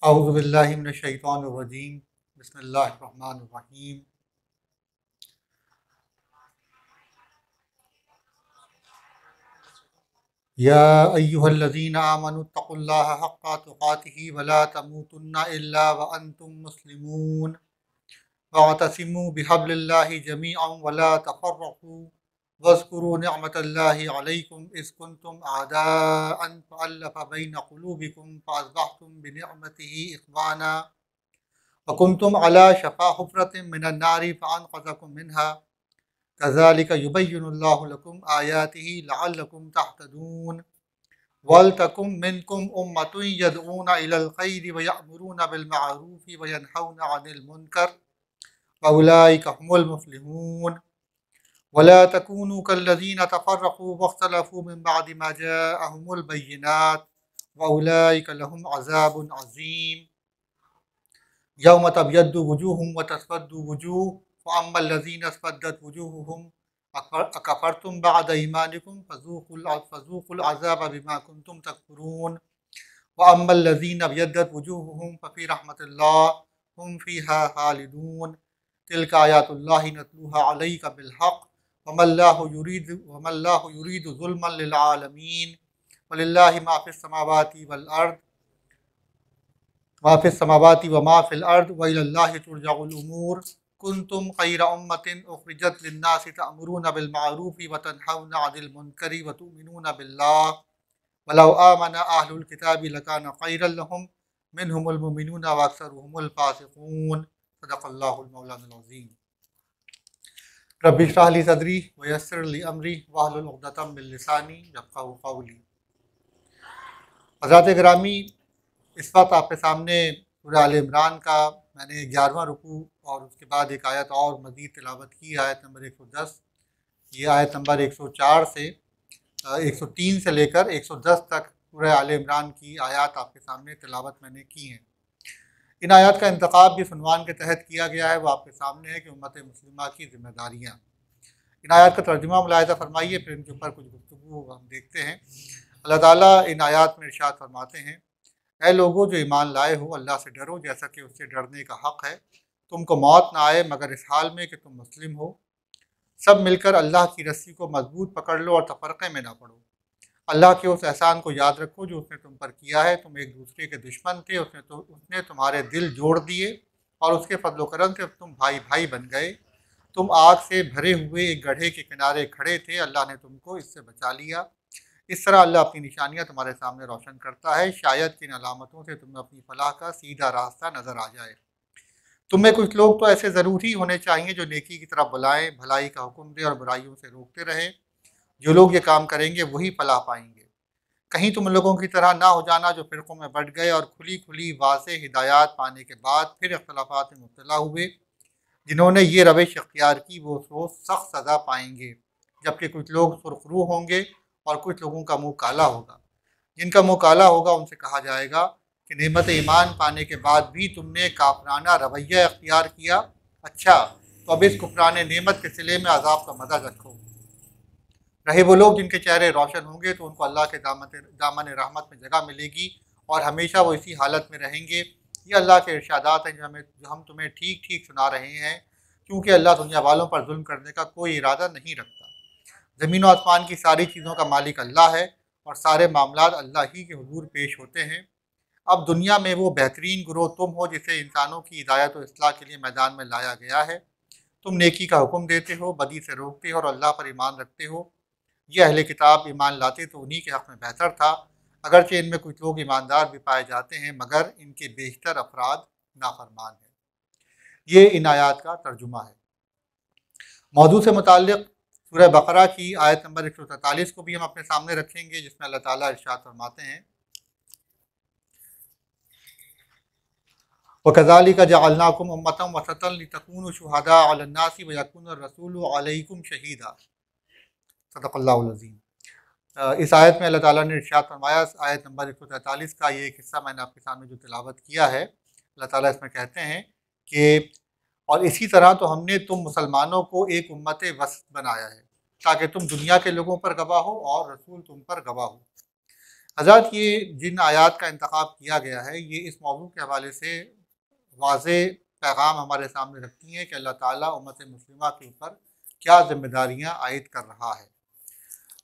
औज़ु बिल्लाहि मिनश शैतानिर रजीम। बिस्मिल्लाहिर रहमानिर रहीम। या अय्युहल्लज़ीना आमनुत्तक़ुल्लाहा हक़्क़ा तुक़ातिही वला तमूतुन्ना इल्ला व अंतुम मुस्लिमून वअतसिमू बिहब्लिल्लाहि जमीअन वला तफ़र्रक़ू वज़्कुरू निअमतल्लाहि अलैकुम इज़ कुंतुम अअदाअन फ़अल्लफ़ बैन क़ुलूबिकुम फ़अस्बहतुम बिनिअमतिही इख़वाना व कुंतुम अला शफ़ा हुफ़रतिन मिनन नारि फ़अन्क़ज़कुम मिन्हा कज़ालिक युबय्यिनुल्लाहु लकुम आयातिही लअल्लकुम तहतदून। वलतकुम मिनकुम उम्मतुन यदऊना इलल खैरि व यअमुरूना बिल मअरूफि व यनहौना अनिल मुनकर व उलाइका हुमुल मुफ़्लिहून। वला तकूनू कल्लज़ीना तफ़र्रक़ू वख्तलफ़ू मिन बअदि मा जाअहुमुल बय्यिनात व उलाइका लहुम अज़ाबुन अज़ीम। यौम तब्यद्दु वुजूहुम व तस्वद्दु वुजूह फ़अम्मल लज़ीना अस्वद्दत वुजूहुहुम अकफ़रतुम बअद ईमानिकुम फ़ज़ूक़ुल अज़ाब बिमा कुंतुम तकफ़ुरून व अम्मल लज़ीना अब्यद्दत वुजूहुहुम फ़फ़ी रहमतिल्लाह हुम फ़ीहा ख़ालिदून। तिल्का आयातुल्लाहि नत्लूहा अलैका बिल हक़्क़ वमल्लाहु युरीदु ज़ुल्मन लिल आलमीन वलिल्लाहि मा फ़िस समावाति व मा फ़िल अर्द व इलल्लाहि तुरजउल उमूर। कुंतुम खैरा उम्मतिन उख़रिजत लिन्नासि तअमुरूना बिल मअरूफ़ि व तनहौना अनिल मुनकरि व तु'मिनूना बिल्लाह वलौ आमना अहलुल किताबि लकाना खैरन लहुम मिनहुमुल मुमिनूना व अक्सरुहुमुल फ़ासिक़ून। सदक़ल्लाहुल मौलानुल अज़ीम। रब्बि इश्रह ली सदरी व यस्सिर ली अमरी वहलुल उक़दतम मिन लिसानी यफ़क़हू क़ौली। हज़रात गिरामी, इस वक्त आपके सामने सूरह आल इमरान का मैंने 11वां रुकू और उसके बाद एक आयत और मज़ीद तिलावत की, आयत नंबर 110। ये आयत नंबर 104 से 103 से लेकर 110 तक सूरह आल इमरान की आयत आपके सामने तिलावत मैंने की हैं। इन आयत का इंतख़ाब जिस उन्वान के तहत किया गया है वो आपके सामने है कि उम्मत मुस्लिमा की ज़िम्मेदारियाँ। इन आयत का तर्जुमा मुलाहिज़ा फरमाइए, फिर इनके ऊपर कुछ गुफ्तगू हम देखते हैं। अल्लाह ताला इन आयत में इरशाद फरमाते हैं, ऐ लोगों जो ईमान लाए हो, अल्लाह से डरो जैसा कि उससे डरने का हक़ है। तुमको मौत ना आए मगर इस हाल में कि तुम मुस्लिम हो। सब मिलकर अल्लाह की रस्सी को मजबूत पकड़ लो और तफरक़े में ना पड़ो। अल्लाह के उस एहसान को याद रखो जो उसने तुम पर किया है। तुम एक दूसरे के दुश्मन थे, उसने तुम्हारे दिल जोड़ दिए और उसके फजलो करम से तुम भाई भाई बन गए। तुम आग से भरे हुए एक गड्ढे के किनारे खड़े थे, अल्लाह ने तुमको इससे बचा लिया। इस तरह अल्लाह अपनी निशानियाँ तुम्हारे सामने रोशन करता है, शायद कि इन अलामतों से तुम्हें अपनी फलाह का सीधा रास्ता नज़र आ जाए। तुम्हें कुछ लोग तो ऐसे ज़रूर ही होने चाहिए जो नेकी की तरफ बुलाएं, भलाई का हुक्म दें और बुराइयों से रोकते रहें। जो लोग ये काम करेंगे वही फलाह पाएंगे। कहीं तुम लोगों की तरह ना हो जाना जो फ़िरक़ों में बँट गए और खुली खुली वाज़ेह हिदायत पाने के बाद फिर इख्तिलाफ़ात में मुब्तला हुए। जिन्होंने ये रविश इख्तियार की वो रोज़ सख्त सज़ा पाएंगे, जबकि कुछ लोग सुरखरू होंगे और कुछ लोगों का मुँह काला होगा। जिनका मुँह काला होगा उनसे कहा जाएगा कि नेमत ईमान पाने के बाद भी तुमने काफराना रवैया इख्तियार किया। अच्छा, तो अब इस कुफरान नेमत के सिले में अज़ाब का मज़ा चखो। रहे वो लोग जिनके चेहरे रोशन होंगे तो उनको अल्लाह के दामन रहमत में जगह मिलेगी और हमेशा वो इसी हालत में रहेंगे। ये अल्लाह के इरशादात हैं जो हम तुम्हें ठीक ठीक सुना रहे हैं, क्योंकि अल्लाह दुनिया वालों पर जुल्म करने का कोई इरादा नहीं रखता। ज़मीन और आसमान की सारी चीज़ों का मालिक अल्लाह है और सारे मामलात अल्लाह ही के हुजूर पेश होते हैं। अब दुनिया में वो बेहतरीन गुरोह तुम हो जिसे इंसानों की हिदायत और इस्लाह के लिए मैदान में लाया गया है। तुम नेकी का हुक्म देते हो, बदी से रोकते हो और अल्लाह पर ईमान रखते हो। ये अहले किताब ईमान लाते तो उन्हीं के हक़ में बेहतर था, अगरचे इनमें कुछ लोग ईमानदार भी पाए जाते हैं मगर इनके बेशतर अफराद नाफरमान हैं। ये इन आयात का तर्जुमा है। मौजू से मुताल्लिक़ सूरह बकरा की आयत नंबर 143 को भी हम अपने सामने रखेंगे, जिसमें अल्लाह ताला इरशाद फरमाते हैं, वकज़ालिका जअलनाकुम उम्मतन वसतन लितकूनु शुहदा अलन्नासि व यकून रसूलु अलैकुम शहीदा। सदक़ल्लाहुल अज़ीम। इस आयत में अल्लाह ताला ने इरशाद फरमाया, आयत नंबर 143 का ये एक हिस्सा मैंने आपके सामने जो तिलावत किया है, अल्लाह ताला इसमें कहते हैं कि और इसी तरह तो हमने तुम मुसलमानों को एक उम्मत वसत बनाया है ताकि तुम दुनिया के लोगों पर गवाह हो और रसूल तुम पर गवाह हो। हज़रत ये जिन आयात का इंतखाब किया गया है ये इस मौजू के हवाले से वाज़े पैगाम हमारे सामने रखती हैं कि अल्लाह ताला उम्मत मुस्लिमा के ऊपर क्या ज़िम्मेदारियाँ आयद कर रहा है।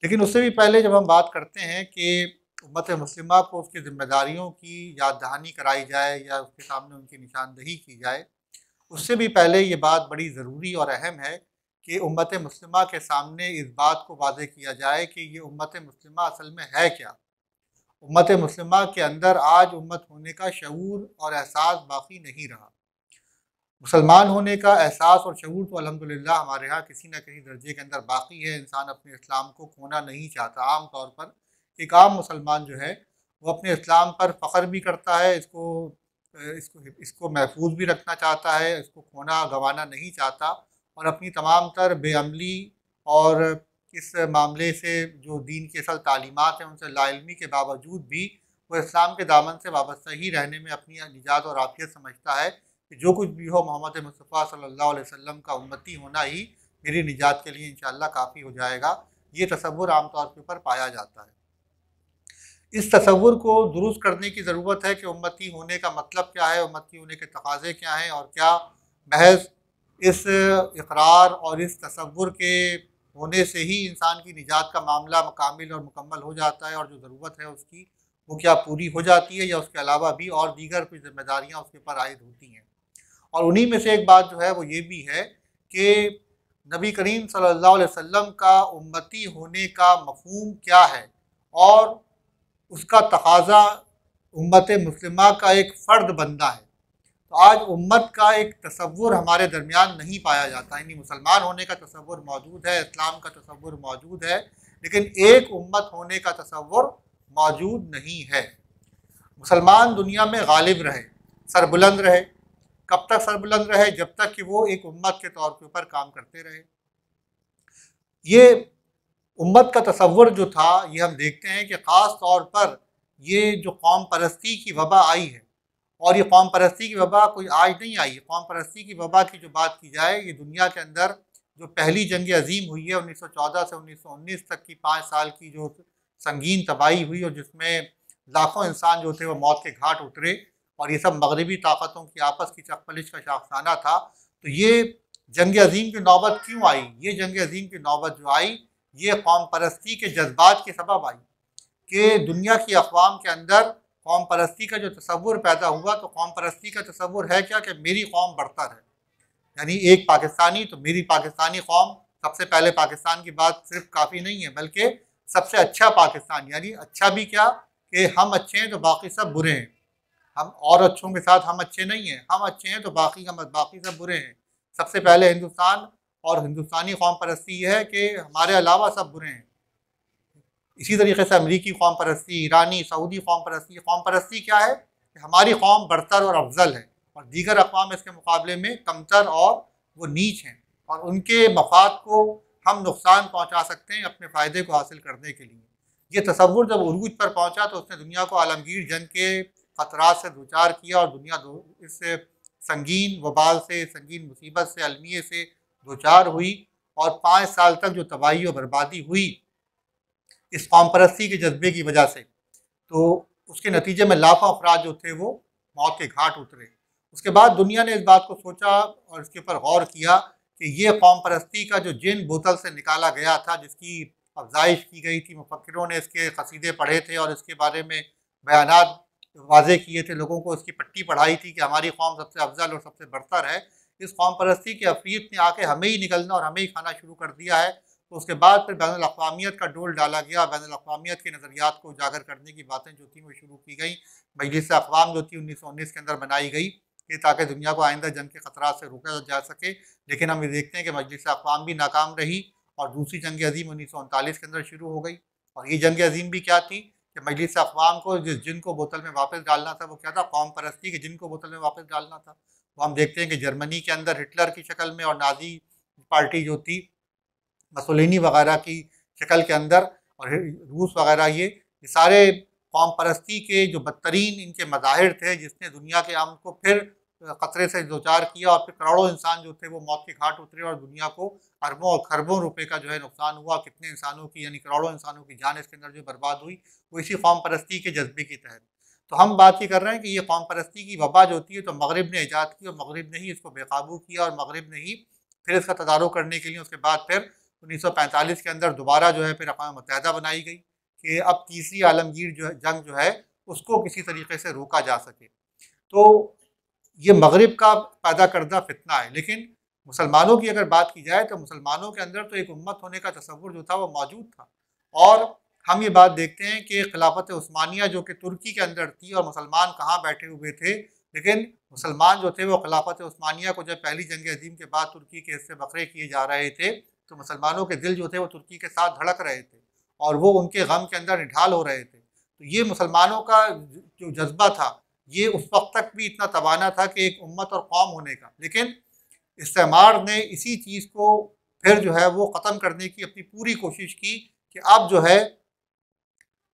लेकिन उससे भी पहले जब हम बात करते हैं कि उम्मत मुस्लिमा को उसकी ज़िम्मेदारियों की याद दहानी कराई जाए या उसके सामने उनकी निशानदही की जाए, उससे भी पहले ये बात बड़ी ज़रूरी और अहम है कि उम्मत मुस्लिमा के सामने इस बात को वाज़ेह किया जाए कि ये उम्मत मुस्लिमा असल में है क्या। उम्मत मुस्लिमा के अंदर आज उम्मत होने का शऊर और एहसास बाकी नहीं रहा। मुसलमान होने का एहसास और शऊर तो अल्हम्दुलिल्लाह हमारे यहाँ किसी न किसी दर्जे के अंदर बाकी है। इंसान अपने इस्लाम को खोना नहीं चाहता। आम तौर पर एक आम मुसलमान जो है वो अपने इस्लाम पर फ़ख्र भी करता है, इसको महफूज भी रखना चाहता है, इसको खोना गंवाना नहीं चाहता और अपनी तमाम तर बेअमली और इस मामले से जो दीन की असल तालीमात हैं उनसे लाइल्मी के बावजूद भी वो इस्लाम के दामन से वाबस्ता ही रहने में अपनी निजात और आफियत समझता है कि जो कुछ भी हो मोहम्मद मुस्तफ़ा सल्लल्लाहु अलैहि वसल्लम का उम्मती होना ही मेरी निजात के लिए इंशाअल्लाह काफ़ी हो जाएगा। ये तसव्वुर आम तौर के ऊपर पाया जाता है। इस तसव्वुर को दुरुस्त करने की ज़रूरत है कि उम्मती होने का मतलब क्या है, उम्मती होने के तकाज़े क्या हैं और क्या महज़ इस इक़रार और इस तसव्वुर के होने से ही इंसान की निजात का मामला कामिल और मुकम्मल हो जाता है और जो ज़रूरत है उसकी वो क्या पूरी हो जाती है या उसके अलावा भी और दीगर कोई ज़िम्मेदारियाँ उसके ऊपर आयद होती हैं। और उन्हीं में से एक बात जो है वो ये भी है कि नबी करीम सल्लल्लाहु अलैहि वसल्लम का उम्मती होने का मफ़हूम क्या है और उसका तकाज़ा उम्मत मुस्लिमा का एक फ़र्द बनना है। तो आज उम्मत का एक तसव्वुर हमारे दरमियान नहीं पाया जाता। यानी मुसलमान होने का तसव्वुर मौजूद है, इस्लाम का तसव्वुर मौजूद है, लेकिन एक उम्मत होने का तसव्वुर मौजूद नहीं है। मुसलमान दुनिया में गालिब रहे, सरबुलंद रहे। कब तक सरबुलंद रहे? जब तक कि वो एक उम्मत के तौर के ऊपर काम करते रहे। ये उम्मत का तसव्वुर जो था ये हम देखते हैं कि ख़ास तौर पर ये जो कौम परस्ती की वबा आई है और ये कौम परस्ती की वबा कोई आज नहीं आई है। कौम परस्ती की वबा की जो बात की जाए ये दुनिया के अंदर जो पहली जंग अजीम हुई है 1914 से 1919 तक की 5 साल की जो संगीन तबाही हुई और जिसमें लाखों इंसान जो थे वो मौत के घाट उतरे और ये सब मगरबी ताकतों की आपस की चकपलिश का शाखसाना था। तो ये जंग अजीम की नौबत क्यों आई? ये जंग अजीम की नौबत जो आई ये कौम परस्ती के जज्बात के सबब आई कि दुनिया की अक़वाम के अंदर कौम परस्ती का जो तसव्वुर पैदा हुआ। तो कौम परस्ती का तसव्वुर है क्या कि मेरी कौम बरतर है, यानी एक पाकिस्तानी तो मेरी पाकिस्तानी कौम सबसे पहले पाकिस्तान की बात सिर्फ काफ़ी नहीं है बल्कि सबसे अच्छा पाकिस्तान। यानी अच्छा भी क्या कि हम अच्छे हैं तो बाकी सब बुरे हैं। हम और अच्छों के साथ हम अच्छे नहीं हैं, हम अच्छे हैं तो बाकी सब बुरे हैं। सबसे पहले हिंदुस्तान और हिंदुस्तानी कौम परस्ती ये है कि हमारे अलावा सब बुरे हैं। इसी तरीके से अमरीकी कौम परस्ती, ईरानी, सऊदी कौम परस्ती क्या है कि हमारी कौम बरतर और अफजल है और दीगर अक़वाम इसके मुकाबले में कमतर और वो नीच हैं और उनके मफाद को हम नुकसान पहुँचा सकते हैं अपने फ़ायदे को हासिल करने के लिए। ये तसव्वुर जब उरूज पर पहुँचा तो उसने दुनिया को आलमगीर जंग के ख़तरात से दूचार किया और दुनिया इस संगीन वबाल से, संगीन मुसीबत से, अलमिए से दूचार हुई और 5 साल तक जो तबाही और बर्बादी हुई इस कौम परस्ती के जज्बे की वजह से, तो उसके नतीजे में लाखों अफराद जो थे वो मौत के घाट उतरे। उसके बाद दुनिया ने इस बात को सोचा और इसके ऊपर गौर किया कि ये कौम परस्ती का जो जिन बोतल से निकाला गया था, जिसकी अफजाइश की गई थी, मुफक्किरों ने इसके कसीदे पढ़े थे और इसके बारे में बयानात वाज़े किए थे, लोगों को इसकी पट्टी पढ़ाई थी कि हमारी कौम सबसे अफजल और सबसे बरतर है। इस कौम परस्ती की अफरीत ने आके हमें ही निकलना और हमें ही खाना शुरू कर दिया है। तो उसके बाद फिर बैनुल अक़वामियत का डोल डाला गया। बैनुल अक़वामियत के नज़रियात को उजागर करने की बातें जो थी वो शुरू की गई। मजलिस अक़वाम जो थी 1919 के अंदर बनाई गई कि ताकि दुनिया को आइंदा जंग के ख़तरात से रोका जा सके। लेकिन हम ये देखते हैं कि मजलिस अक़वाम भी नाकाम रही और दूसरी जंग अज़ीम 1939 के अंदर शुरू हो गई। और ये जंग अज़ीम भी क्या थी कि मजलिस अक़वाम को जिस जिन को बोतल में वापस डालना था वो क्या था? कौम परस्ती के जिन को बोतल में वापस डालना था। तो हम देखते हैं कि जर्मनी के अंदर हिटलर की शक्ल में और नाज़ी पार्टी जो थी मसोलिनी वगैरह की शक्ल के अंदर और रूस वगैरह ये सारे कौम परस्ती के जो बदतरीन इनके मज़ाहिर थे जिसने दुनिया के अमन को फिर खतरे से दो चार किया और फिर करोड़ों इंसान जो थे वो मौत के घाट उतरे और दुनिया को अरबों और खरबों रुपए का जो है नुकसान हुआ। कितने इंसानों की यानी करोड़ों इंसानों की जान इसके अंदर जो बर्बाद हुई वो इसी कौम परस्ती के जज्बे के तहत। तो हम बात ये कर रहे हैं कि ये कौम परस्ती की वबा जो होती है तो मगरिब ने ईजाद की और मगरिब ने ही इसको बेकाबू किया और मगरिब ने ही फिर इसका तदारुक करने के लिए उसके बाद फिर 1945 के अंदर दोबारा जो है फिर अक़वाम मुत्तहिदा बनाई गई कि अब तीसरी आलमगीर जो है जंग जो है उसको किसी तरीके से रोका जा सके। तो ये मगरिब का पैदा करदा फितना है। लेकिन मुसलमानों की अगर बात की जाए तो मुसलमानों के अंदर तो एक उम्मत होने का तसव्वुर जो था वो मौजूद था। और हम ये बात देखते हैं कि खिलाफत उस्मानिया जो कि तुर्की के अंदर थी और मुसलमान कहाँ बैठे हुए थे, लेकिन मुसलमान जो थे वो खिलाफत उस्मानिया को जब पहली जंग अजीम के बाद तुर्की के हिस्से बकरे किए जा रहे थे तो मुसलमानों के दिल जो थे वो तुर्की के साथ धड़क रहे थे और वो उनके गम के अंदर निढाल हो रहे थे। तो ये मुसलमानों का जो जज्बा था ये उस वक्त तक भी इतना तवाना था कि एक उम्मत और कौम होने का। लेकिन इस्तेमार ने इसी चीज़ को फिर जो है वो ख़त्म करने की अपनी पूरी कोशिश की कि अब जो है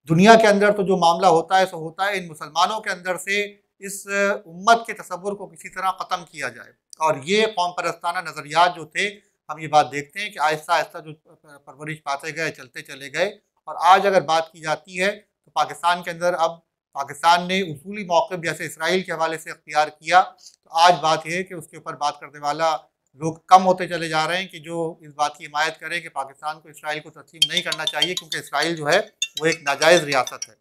दुनिया के अंदर तो जो मामला होता है सो होता है, इन मुसलमानों के अंदर से इस उम्मत के तसव्वुर को किसी तरह ख़त्म किया जाए। और ये कौम परस्ताना नज़रियात जो थे हम ये बात देखते हैं कि आहिस्ता आहिस्ता जो परवरिश पाते गए चलते चले गए। और आज अगर बात की जाती है तो पाकिस्तान के अंदर अब पाकिस्तान ने उसूली मौक़िफ़ जैसे इसराइल के हवाले से अख्तियार किया। तो आज बात यह है कि उसके ऊपर बात करने वाला लोग कम होते चले जा रहे हैं कि जो इस बात की हिमायत करें कि पाकिस्तान को इसराइल को तस्लीम नहीं करना चाहिए क्योंकि इसराइल जो है वो एक नाजायज़ रियासत है।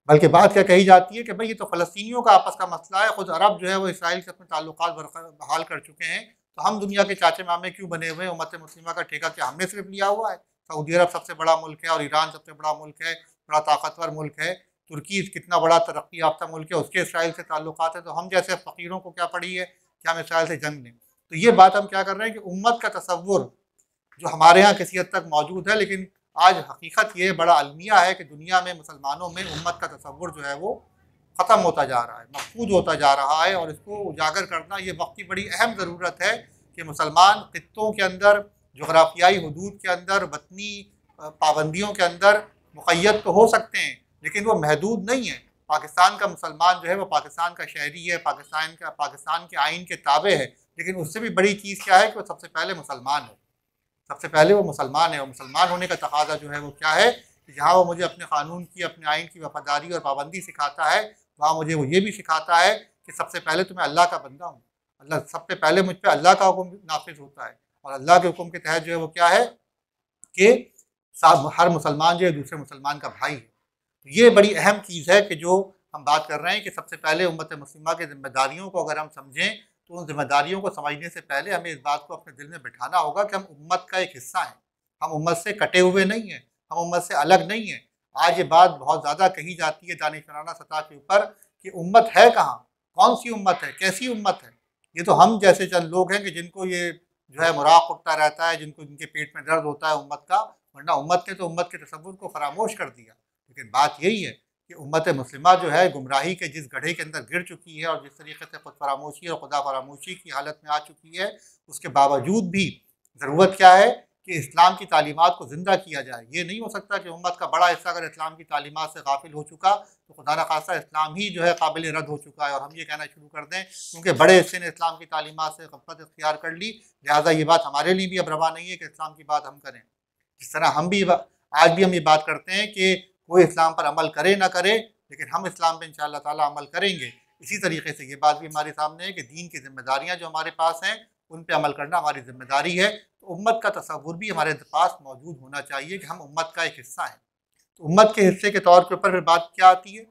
बल्कि बात क्या कही जाती है कि भाई ये तो फ़लस्तीनियों का आपस का मसला है, ख़ुद अरब जो है वो इसराइल से अपने ताल्लुकात बहाल कर चुके हैं, तो हम दुनिया के चाचे मामे क्यों बने हुए हैं? उम्मत मुस्लिमा का ठेका क्या हमने सिर्फ लिया हुआ है? सऊदी अरब सबसे बड़ा मुल्क है और ईरान सबसे बड़ा मुल्क है, बड़ा ताकतवर मुल्क है। तुर्की कितना बड़ा तरक्की याफ्ता मुल्क है, उसके इसराइल से ताल्लुकात है। तो हम जैसे फ़कीरों को क्या पड़ी है कि हम इसराइल से जंग लें? तो ये बात हम क्या कर रहे हैं कि उम्मत का तसव्वुर जो हमारे यहाँ किसी हद तक मौजूद है, लेकिन आज हकीकत ये बड़ा अलमिया है कि दुनिया में मुसलमानों में उम्मत का तसव्वुर जो है वो ख़त्म होता जा रहा है, मफकूद होता जा रहा है। और इसको उजागर करना ये वक्त की बड़ी अहम ज़रूरत है कि मुसलमान ख़ित्तों के अंदर, जोग्राफियाई हदूद के अंदर, वतनी पाबंदियों के अंदर मुक़य्यद तो हो सकते हैं लेकिन वो महदूद नहीं है। पाकिस्तान का मुसलमान जो है वो पाकिस्तान का शहरी है, पाकिस्तान के आइन के ताबे है, लेकिन उससे भी बड़ी चीज़ क्या है कि वो सबसे पहले मुसलमान है। सबसे पहले वो मुसलमान है और मुसलमान होने का तकाज़ा जो है वो क्या है कि जहाँ वो मुझे अपने क़ानून की, अपने आइन की वफ़ादारी और पाबंदी सिखाता है, वहाँ मुझे वो ये भी सिखाता है कि सबसे पहले तो मैं अल्लाह का बंदा हूँ। अल्लाह सबसे पहले मुझ पर अल्लाह का हुक्म नाफिज होता है और अल्लाह के हुक्म के तहत जो है वो क्या है कि हर मुसलमान जो है दूसरे मुसलमान का भाई है। तो ये बड़ी अहम चीज़ है कि जो हम बात कर रहे हैं कि सबसे पहले उम्मत मुस्लिमा की ज़िम्मेदारियों को अगर हम समझें तो उन ज़िम्मेदारियों को समझने से पहले हमें इस बात को अपने दिल में बिठाना होगा कि हम उम्मत का एक हिस्सा हैं। हम उम्मत से कटे हुए नहीं हैं, हम उम्मत से अलग नहीं हैं। आज ये बात बहुत ज़्यादा कही जाती है दानिशवराना सतह के ऊपर कि उम्मत है कहाँ, कौन सी उम्मत है, कैसी उम्मत है। ये तो हम जैसे चंद लोग हैं कि जिनको ये जो है मुराक उठता रहता है, जिनके पेट में दर्द होता है उम्मत का, वरना उम्मत ने तो उम्मत के तसव्वुर को फरामोश कर दिया। लेकिन बात यही है कि उम्मत मुस्लिमा जो है गुमराही के जिस गड्ढे के अंदर गिर चुकी है और जिस तरीके से खुद फरामोशी और खुदा फरामोशी की हालत में आ चुकी है, उसके बावजूद भी ज़रूरत क्या है कि इस्लाम की तालीमात को ज़िंदा किया जाए। ये नहीं हो सकता कि उम्मत का बड़ा हिस्सा अगर इस्लाम की तालीमात से गाफिल हो चुका तो खुदा न खास्ता इस्लाम ही जो है काबिल रद्द हो चुका है और हम ये कहना शुरू कर दें क्योंकि बड़े हिस्से ने इस्लाम की तालीमात से गफलत इख्तियार कर ली, लिहाजा ये बात हमारे लिए भी अब रवा नहीं है कि इस्लाम की बात हम करें। जिस तरह हम भी आज भी हम ये बात करते हैं कि कोई इस्लाम पर अमल करे ना करे, लेकिन हम इस्लाम पे इंशाअल्लाह ताला अमल करेंगे। इसी तरीके से ये बात भी हमारे सामने है कि दीन की ज़िम्मेदारियाँ जो हमारे पास हैं उन पे अमल करना हमारी ज़िम्मेदारी है। तो उम्मत का तसव्वुर भी हमारे पास मौजूद होना चाहिए कि हम उम्मत का एक हिस्सा हैं। तो उम्मत के हिस्से के तौर के ऊपर फिर बात क्या आती है,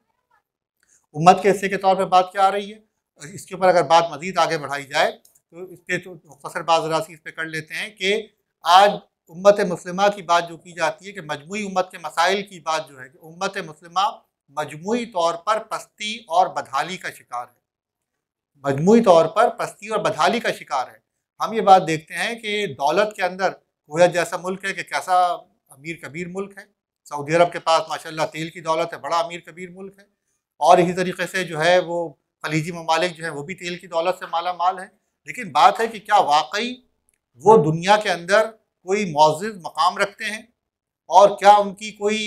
उम्मत के हिस्से के तौर पर बात क्या आ रही है, इसके ऊपर अगर बात मज़ीद आगे बढ़ाई जाए तो इस पर तो मुख्तसर बाज़रासी इस पर कर लेते हैं कि आज उम्मत मुस्लिमा की बात जो की जाती है कि मजमूई उम्मत के मसाइल की बात जो है कि उम्मत मुस्लिमा मजमूई तौर पर पस्ती और बदहाली का शिकार है, मजमूई तौर पर पस्ती और बदहाली का शिकार है। हम ये बात देखते हैं कि दौलत के अंदर कुवैत जैसा मुल्क है कि कैसा अमीर कबीर मुल्क है। सऊदी अरब के पास माशाल्लाह तेल की दौलत है, बड़ा अमीर कबीर मुल्क है। और इसी तरीके से जो है वो खलीजी ममालिक जो है वो भी तेल की दौलत से माला माल है। लेकिन बात है कि क्या वाकई वो दुनिया के अंदर कोई मुअज़्ज़ज़ मकाम रखते हैं और क्या उनकी कोई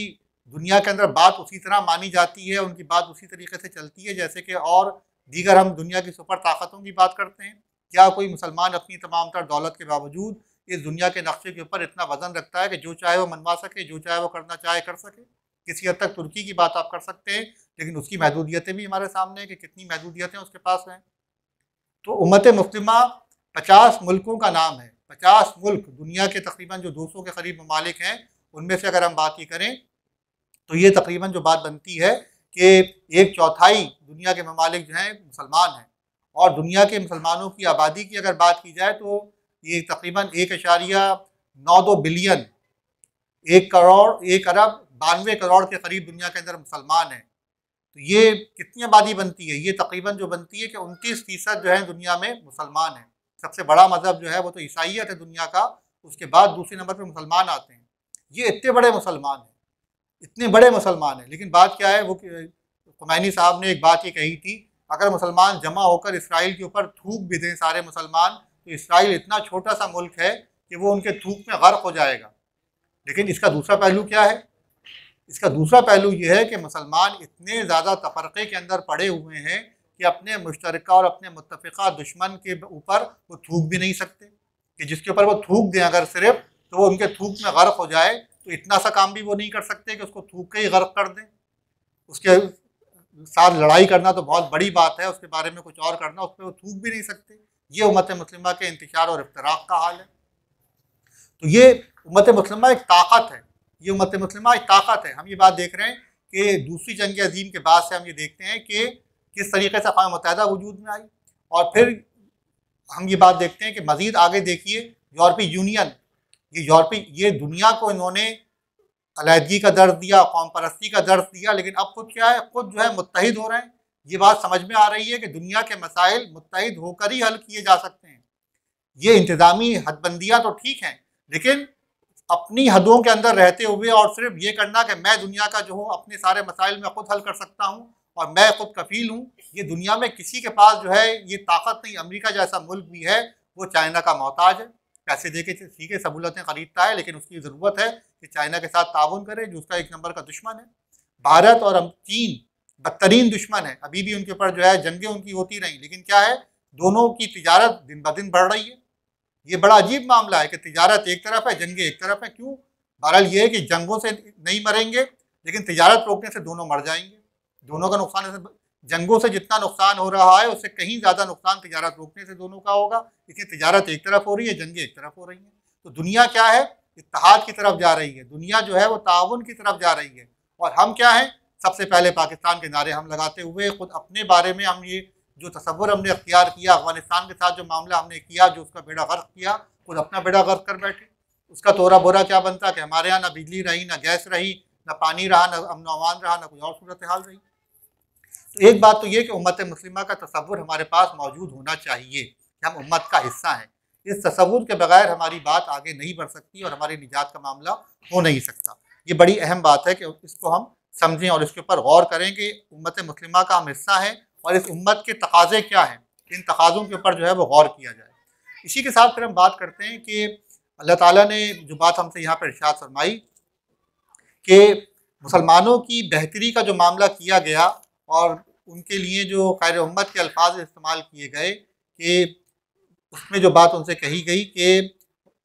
दुनिया के अंदर बात उसी तरह मानी जाती है, उनकी बात उसी तरीके से चलती है जैसे कि और दीगर हम दुनिया की सुपर ताकतों की बात करते हैं। क्या कोई मुसलमान अपनी तमाम तर दौलत के बावजूद इस दुनिया के नक्शे के ऊपर इतना वजन रखता है कि जो चाहे वो मनवा सके, जो चाहे वो करना चाहे कर सके? किसी हद तक तुर्की की बात आप कर सकते हैं, लेकिन उसकी महदूदियतें भी हमारे सामने हैं कि कितनी महदूदियतें उसके पास हैं। तो उम्मत मुस्लिमा 50 मुल्कों का नाम है। 50 मुल्क, दुनिया के तकरीबन जो 200 के करीब ममालिक हैं, उनमें से अगर हम बात ही करें तो ये तकरीबन जो बात बनती है कि 1/4 दुनिया के ममालिक जो हैं मुसलमान हैं। और दुनिया के मुसलमानों की आबादी की अगर बात की जाए तो ये तकरीबन 1.92 बिलियन, 1 करोड़ 1 अरब 92 करोड़ के करीब दुनिया के अंदर मुसलमान हैं। तो ये कितनी आबादी बनती है? ये तकरीबन जो बनती है कि 29% जो है दुनिया में मुसलमान हैं। सबसे बड़ा मज़हब जो है वो तो ईसाइयत है दुनिया का, उसके बाद दूसरे नंबर पे मुसलमान आते हैं। ये इतने बड़े मुसलमान हैं, इतने बड़े मुसलमान हैं, लेकिन बात क्या है, वो खुमैनी साहब ने एक बात ये कही थी, अगर मुसलमान जमा होकर इसराइल के ऊपर थूक भी दें सारे मुसलमान, तो इसराइल इतना छोटा सा मुल्क है कि वो उनके थूक में गर्क हो जाएगा। लेकिन इसका दूसरा पहलू क्या है? इसका दूसरा पहलू ये है कि मुसलमान इतने ज़्यादा तफरक़े के अंदर पड़े हुए हैं कि अपने मुश्तरका और अपने मुत्तफ़िक़ा दुश्मन के ऊपर वो थूक भी नहीं सकते, कि जिसके ऊपर वो थूक दें अगर सिर्फ, तो वो उनके थूक में गर्क हो जाए, तो इतना सा काम भी वो नहीं कर सकते कि उसको थूक के ही गर्क कर दें। उसके साथ लड़ाई करना तो बहुत बड़ी बात है, उसके बारे में कुछ और करना, उस पर वो थूक भी नहीं सकते। ये उम्मत मुस्लिमा के इंतशार और इफ्तराक का हाल है। तो ये उम्मत मुस्लिमा एक ताकत है, ये उम्मत मुस्लिमा एक ताकत है। हम ये बात देख रहे हैं कि दूसरी जंग अजीम के बाद से हम ये देखते हैं कि किस तरीके से अक़वाम मुत्तहिदा वजूद में आई, और फिर हम ये बात देखते हैं कि मज़ीद आगे देखिए यूरोपीय यूनियन, ये दुनिया को इन्होंने अलहदगी का दर्ज दिया, कौम परस्ती का दर्ज दिया, लेकिन अब खुद क्या है, खुद जो है मुत्तहिद हो रहे हैं। ये बात समझ में आ रही है कि दुनिया के मसाइल मुत्तहिद होकर ही हल किए जा सकते हैं। ये इंतज़ामी हदबंदियाँ तो ठीक हैं, लेकिन अपनी हदों के अंदर रहते हुए और सिर्फ ये करना कि मैं दुनिया का जो हूँ अपने सारे मसाइल में खुद हल कर सकता हूँ और मैं खुद कफील हूँ, ये दुनिया में किसी के पास जो है ये ताकत नहीं। अमेरिका जैसा मुल्क भी है, वो चाइना का मोहताज है, पैसे दे के ठीक है सहूलतें खरीदता है, लेकिन उसकी ज़रूरत है कि चाइना के साथ ताउन करे, जो उसका 1 नंबर का दुश्मन है। भारत और चीन बदतरीन दुश्मन है, अभी भी उनके ऊपर जो है जंगें उनकी होती रहीं, लेकिन क्या है, दोनों की तिजारत दिन ब दिन बढ़ रही है। ये बड़ा अजीब मामला है कि तिजारत एक तरफ है, जंगें एक तरफ है। क्यों? बहरहाल ये है कि जंगों से नहीं मरेंगे, लेकिन तिजारत रोकने से दोनों मर जाएंगे। दोनों का नुकसान है, जंगों से जितना नुकसान हो रहा है उससे कहीं ज़्यादा नुकसान तिजारत रोकने से दोनों का होगा, क्योंकि तिजारत एक तरफ हो रही है, जंगें एक तरफ हो रही हैं। तो दुनिया क्या है, इत्तेहाद की तरफ जा रही है, दुनिया जो है वो ताउन की तरफ जा रही है। और हम क्या हैं, सबसे पहले पाकिस्तान के नारे हम लगाते हुए खुद अपने बारे में हम ये जो तसव्वुर हमने अख्तियार किया, अफगानिस्तान के साथ जो मामला हमने किया, जो उसका बेड़ा गर्क किया, खुद अपना बेड़ा गर्क कर बैठे। उसका तोरा बोरा क्या बनता कि हमारे यहाँ ना बिजली रही, ना गैस रही, ना पानी रहा, ना अमन अमान रहा, ना कोई और सूरत हाल रही। तो एक बात तो ये कि उम्मत मुस्लिमा का तसव्वुर हमारे पास मौजूद होना चाहिए कि हम उम्मत का हिस्सा हैं। इस तसव्वुर के बगैर हमारी बात आगे नहीं बढ़ सकती और हमारी निजात का मामला हो नहीं सकता। ये बड़ी अहम बात है कि इसको हम समझें और इसके ऊपर गौर करें कि उम्मत मुस्लिमा का हम हिस्सा हैं और इस उम्मत के तकाज़े क्या हैं, इन तकाज़ों के ऊपर जो है वो गौर किया जाए। इसी के साथ फिर हम बात करते हैं कि अल्लाह ताला ने जो बात हमसे यहाँ पर इरशाद फरमाई कि मुसलमानों की बेहतरी का जो मामला किया गया और उनके लिए जो खैर उम्मत के अल्फाज इस्तेमाल किए गए, कि उसमें जो बात उनसे कही गई कि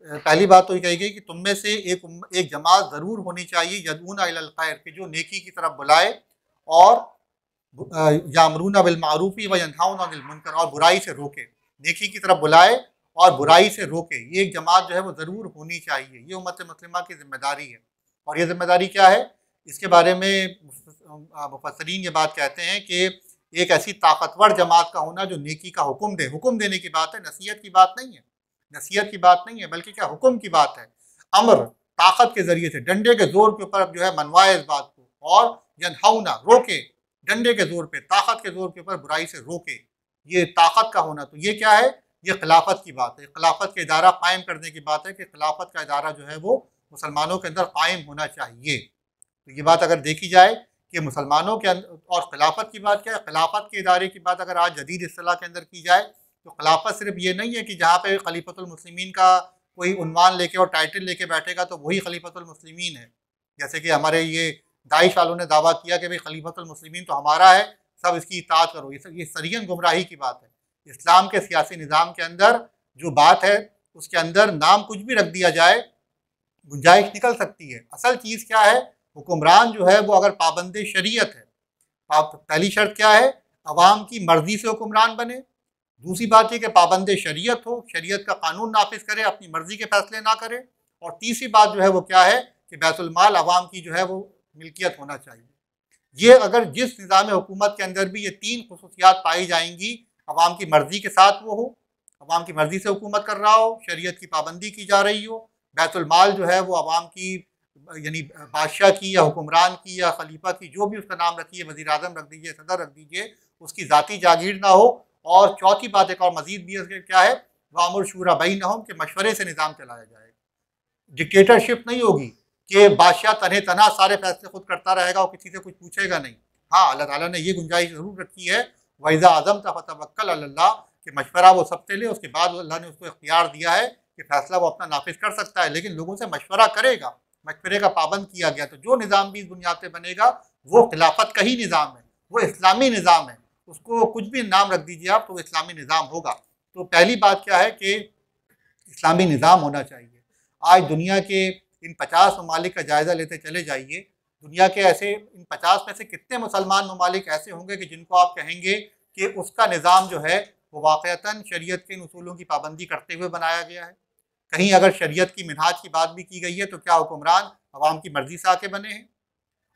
पहली बात तो ये कही गई कि तुम में से एक जमात ज़रूर होनी चाहिए यदूना इलल खैर, कि जो नेकी की तरफ बुलाए और यामरूना बिल मारूफी व यनहाउना अनिल मुनकर, और बुराई से रोके। नेकी की तरफ बुलाए और बुराई से रोके, ये एक जमात जो है वो ज़रूर होनी चाहिए। ये उम्मत मुस्लिमा की जिम्मेदारी है। और ये जिम्मेदारी क्या है, इसके बारे में मुफस्सिरीन ये बात कहते हैं कि एक ऐसी ताकतवर जमात का होना जो नेकी का हुक्म दे। हुक्म देने की बात है, नसीहत की बात नहीं है, नसीहत की बात नहीं है, बल्कि क्या हुक्म की बात है। अमर ताकत के ज़रिए से, डंडे के ज़ोर के ऊपर जो है मनवाए इस बात को, और यनहाउना रोके, डंडे के ज़ोर पे, ताकत के ज़ोर के ऊपर बुराई से रोके, ये ताकत का होना। तो ये क्या है, ये खिलाफत की बात है, खिलाफत का इदारा कायम करने की बात है कि खिलाफत का इदारा जो है वो मुसलमानों के अंदर कायम होना चाहिए। तो ये बात अगर देखी जाए कि मुसलमानों के अंदर, और खिलाफत की बात क्या है, खिलाफत के इदारे की बात अगर आज जदीद इस्तिलाह के अंदर की जाए तो खिलाफत सिर्फ ये नहीं है कि जहाँ पे खलीफतुल मुस्लिमीन का कोई उन्वान लेके और टाइटल लेके बैठेगा तो वही खलीफतुल मुस्लिमीन है। जैसे कि हमारे ये दाइश वालों ने दावा किया कि भाई खलीफतुल मुस्लिमीन तो हमारा है, सब इसकी इताअत करो। ये सरियन गुमराही की बात है। इस्लाम के सियासी निज़ाम के अंदर जो बात है उसके अंदर नाम कुछ भी रख दिया जाए, गुंजाइश निकल सकती है। असल चीज़ क्या है, हुक्मरान जो है वो अगर पाबंद शरीयत है, पहली शर्त क्या है, अवाम की मर्जी से हुक्मरान बने। दूसरी बात यह कि पाबंद शरीयत हो, शरीयत का कानून नाफिज करे, अपनी मर्जी के फैसले ना करे। और तीसरी बात जो है वो क्या है कि बैतुल माल अवाम की जो है वो मिल्कियत होना चाहिए। ये अगर जिस निज़ाम हुकूमत के अंदर भी ये तीन खुसूसियात पाई जाएंगी, अवाम की मर्जी के साथ वो हो, अवाम की मर्जी से हुकूमत कर रहा हो, शरीयत की पाबंदी की जा रही हो, बैतुल माल जो है वो अवाम की यानी बादशाह की या हुक्मरान की या खलीफा की, जो भी उसका नाम रखिए, वज़ीर आज़म रख दीजिए, सदर रख दीजिए, उसकी ज़ाती जागीर ना हो। और चौथी बात एक और मज़ीद भी क्या है, वामुर शूरा बैनहुम के मशवरे से निज़ाम चलाया जाएगा। डिक्टेटरशिप नहीं होगी कि बादशाह तन्हे तना सारे फैसले खुद करता रहेगा और किसी से कुछ पूछेगा नहीं। हाँ, अल्लाह ताला ने ये गुंजाइश ज़रूर रखी है, वइज़ा अज़म फतवक्कल अलल्लाह, कि मशवरा वो सबसे ले, उसके बाद अल्लाह ने उसको इख्तियार दिया है कि फैसला वो अपना नाफिज कर सकता है, लेकिन लोगों से मशवरा करेगा। मशवरे का पाबंद किया गया, तो जो निज़ाम भी इस बुनियाद पर बनेगा वो खिलाफत का ही निज़ाम है, वो इस्लामी निज़ाम है। उसको कुछ भी नाम रख दीजिए आप, तो वो इस्लामी निज़ाम होगा। तो पहली बात क्या है कि इस्लामी निज़ाम होना चाहिए। आज दुनिया के इन 50 ममालिक का जायज़ा लेते चले जाइए, दुनिया के ऐसे इन 50 में से कितने मुसलमान ममालिक ऐसे होंगे कि जिनको आप कहेंगे कि उसका निज़ाम जो है वो वाक़अतन शरीयत के इन उसूलों की पाबंदी करते हुए बनाया गया है। कहीं अगर शरीयत की मिनहाज की बात भी की गई है तो क्या हुक्मरान अवाम की मर्ज़ी से आके बने हैं?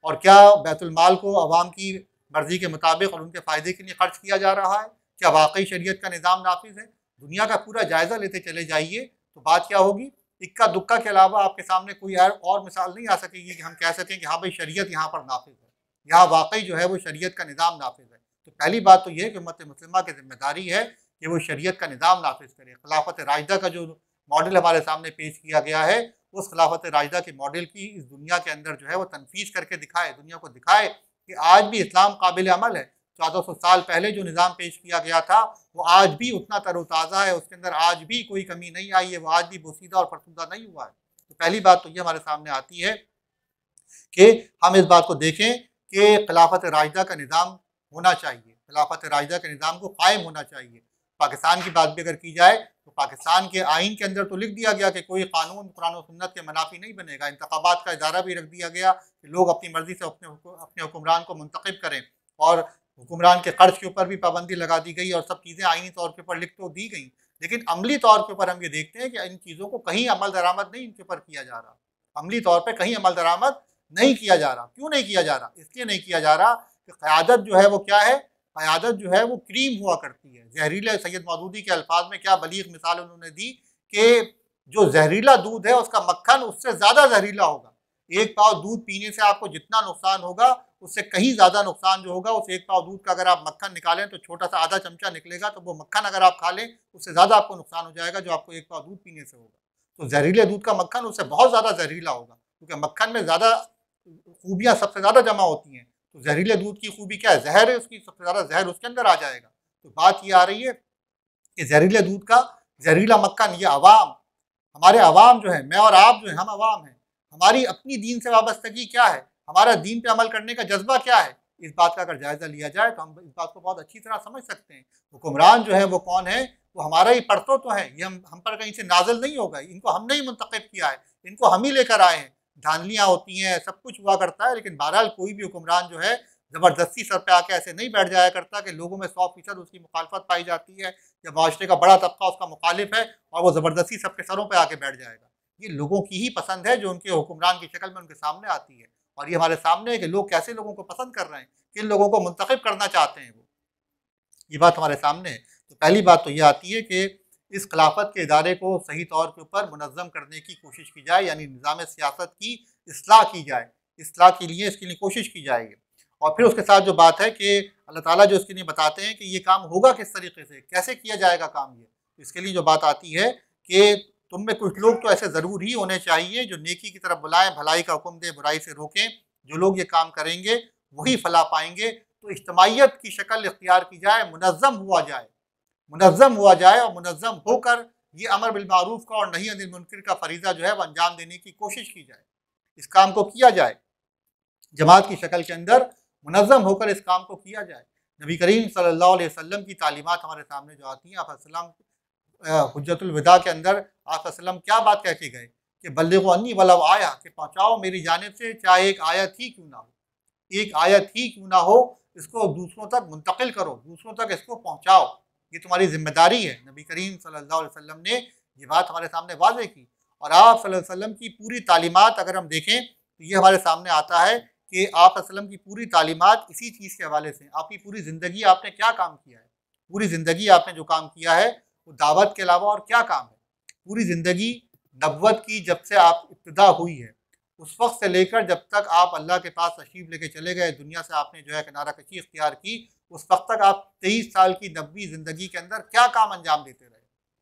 और क्या बैतुल माल को अवाम की मर्ज़ी के मुताबिक और उनके फ़ायदे के लिए खर्च किया जा रहा है? क्या वाकई शरीयत का निज़ाम नाफिज है? दुनिया का पूरा जायज़ा लेते चले जाइए तो बात क्या होगी, इक्का दुक्का के अलावा आपके सामने कोई और मिसाल नहीं आ सकेगी कि हम कह सकें कि हाँ भाई शरीयत यहाँ पर नाफिज है, यहाँ वाकई जो है वो शरीयत का निज़ाम नाफिज है। तो पहली बात तो ये है कि उम्मत मुस्लिमा की जिम्मेदारी है कि वो शरीयत का निज़ाम नाफिज करे। खिलाफत राशिदा का जो मॉडल हमारे सामने पेश किया गया है, उस खिलाफत राशिदा के मॉडल की इस दुनिया के अंदर जो है वो तनफीज करके दिखाए, दुनिया को दिखाए कि आज भी इस्लाम काबिल अमल है। 1400 साल पहले जो निज़ाम पेश किया गया था वो आज भी उतना तरोताज़ा है, उसके अंदर आज भी कोई कमी नहीं आई है, वो आज भी बोसीदा और फरसुदा नहीं हुआ है। तो पहली बात तो ये हमारे सामने आती है कि हम इस बात को देखें कि खिलाफत राशिदा का निज़ाम होना चाहिए, खिलाफत राशिदा के निज़ाम को कायम होना चाहिए। पाकिस्तान की बात भी अगर की जाए तो पाकिस्तान के आइन के अंदर तो लिख दिया गया कि कोई कानून कुरान और सुन्नत के मनाफी नहीं बनेगा। इंतखाबात का इदारा भी रख दिया गया कि लोग अपनी मर्जी से अपने हुक्मरान को मुंतखब करें, और हुक्मरान के कर्ज के ऊपर भी पाबंदी लगा दी गई और सब चीज़ें आइनी तौर के ऊपर लिख तो दी गई। लेकिन अमली तौर के ऊपर हम ये देखते हैं कि इन चीज़ों को कहीं अमल दरामद नहीं इनके ऊपर किया जा रहा, अमली तौर पर कहीं अमल दरामद नहीं किया जा रहा। क्यों नहीं किया जा रहा? इसलिए नहीं किया जा रहा कि क़यादत जो है वो क्या है, क़यादत जो है वो क्रीम हुआ करती है। जहरीला, सैयद मौदूदी के अल्फाज में क्या बलीग मिसाल उन्होंने दी कि जो जहरीला दूध है उसका मक्खन उससे ज़्यादा जहरीला होगा। एक पाव दूध पीने से आपको जितना नुकसान होगा उससे कहीं ज़्यादा नुकसान जो होगा, उस एक पाव दूध का अगर आप मक्खन निकालें तो छोटा सा आधा चमचा निकलेगा, तो वो मक्खन अगर आप खा लें उससे ज़्यादा आपको नुकसान हो जाएगा जो आपको एक पाव दूध पीने से होगा। तो जहरीले दूध का मक्खन उससे बहुत ज़्यादा जहरीला होगा, क्योंकि मक्खन में ज़्यादा खूबियाँ सबसे ज़्यादा जमा होती हैं। तो जहरीले दूध की खूबी क्या है? ज़हर है, उसकी सबसे ज़्यादा जहर उसके अंदर आ जाएगा। तो बात ये आ रही है कि जहरीले दूध का जहरीला मक्खन, ये अवाम, हमारे अवाम जो है, मैं और आप जो है, हम अवाम हैं, हमारी अपनी दीन से वाबस्तगी क्या है, हमारा दीन पे अमल करने का जज्बा क्या है, इस बात का अगर जायज़ा लिया जाए तो हम इस बात को बहुत अच्छी तरह समझ सकते हैं। हुक्मरान जो है वो कौन है? वो हमारा ही परतो तो है, ये हम पर कहीं से नाजिल नहीं होगा, इनको हमने ही मुंतखब किया है, इनको हम ही लेकर आए हैं। धांधलियाँ होती हैं, सब कुछ हुआ करता है, लेकिन बहरहाल कोई भी हुक्मरान जो है ज़बरदस्ती सर पे आके ऐसे नहीं बैठ जाया करता कि लोगों में 100% उसकी मुखालफत पाई जाती है या माशरे का बड़ा तबका उसका मुखालिफ है और वो ज़बरदस्ती सबके सरों पे आके बैठ जाएगा। ये लोगों की ही पसंद है जो उनके हुक्मरान की शक्ल में उनके सामने आती है, और ये हमारे सामने है कि लोग कैसे लोगों को पसंद कर रहे हैं, किन लोगों को मुंतखब करना चाहते हैं वो, ये बात हमारे सामने है। तो पहली बात तो ये आती है कि इस खिलाफत के इदारे को सही तौर के ऊपर मुनज़्ज़म करने की कोशिश की जाए, यानी निज़ाम सियासत की इस्लाह की जाए, इस्लाह के लिए इसके लिए कोशिश की जाएगी। और फिर उसके साथ जो बात है कि अल्लाह ताला जो इसके लिए बताते हैं कि ये काम होगा किस तरीके से, कैसे किया जाएगा काम ये, तो इसके लिए जो बात आती है कि तुम में कुछ लोग तो ऐसे ज़रूर ही होने चाहिए जो नेकी की तरफ बुलाएं, भलाई का हुक्म दें, बुराई से रोकें। जो लोग ये काम करेंगे वही फलाह पाएंगे। तो इज्तिमाइयत की शक्ल इख्तियार की जाए, मुनज़्ज़म हुआ जाए, मुनज़्ज़म हुआ जाए, और मुनज़्ज़म होकर ये अमर बिल मारूफ का और नही अनिल मुनकर का फरीज़ा जो है वो अंजाम देने की कोशिश की जाए, इस काम को किया जाए, जमात की शक्ल के अंदर मुनज़्ज़म होकर इस काम को किया जाए। नबी करीम सल्लल्लाहु अलैहि वसल्लम की तालीमात हमारे सामने जो आती हैं, आप हुज्जतुल विदा के अंदर आप क्या बात कह के गए कि बल्लिगु अन्नी वलव आया, कि पहुँचाओ मेरी जानिब से चाहे एक आयत ही क्यों ना हो, एक आयत ही क्यों ना हो, इसको दूसरों तक मुंतकिल करो, दूसरों तक इसको पहुँचाओ, ये तुम्हारी जिम्मेदारी है। नबी करीम सल्लल्लाहु अलैहि वसल्लम ने ये बात हमारे सामने वाज़ेह की। और आप सल्लल्लाहु अलैहि वसल्लम की पूरी तालीमात अगर हम देखें तो ये हमारे सामने आता है कि आप वसल्लम की पूरी तालीमात इसी चीज़ के हवाले से, आपकी पूरी ज़िंदगी आपने क्या काम किया है, पूरी ज़िंदगी आपने जो काम किया है वो दावत के अलावा और क्या काम है। पूरी ज़िंदगी नबुव्वत की जब से आप इब्तिदा हुई है, उस वक्त से लेकर जब तक आप अल्लाह के पास तशरीफ़ लेके चले गए, दुनिया से आपने जो है किनारा कशी इख्तियार की, उस वक्त तक आप 23 साल की नबवी ज़िंदगी के अंदर क्या काम अंजाम देते रहे।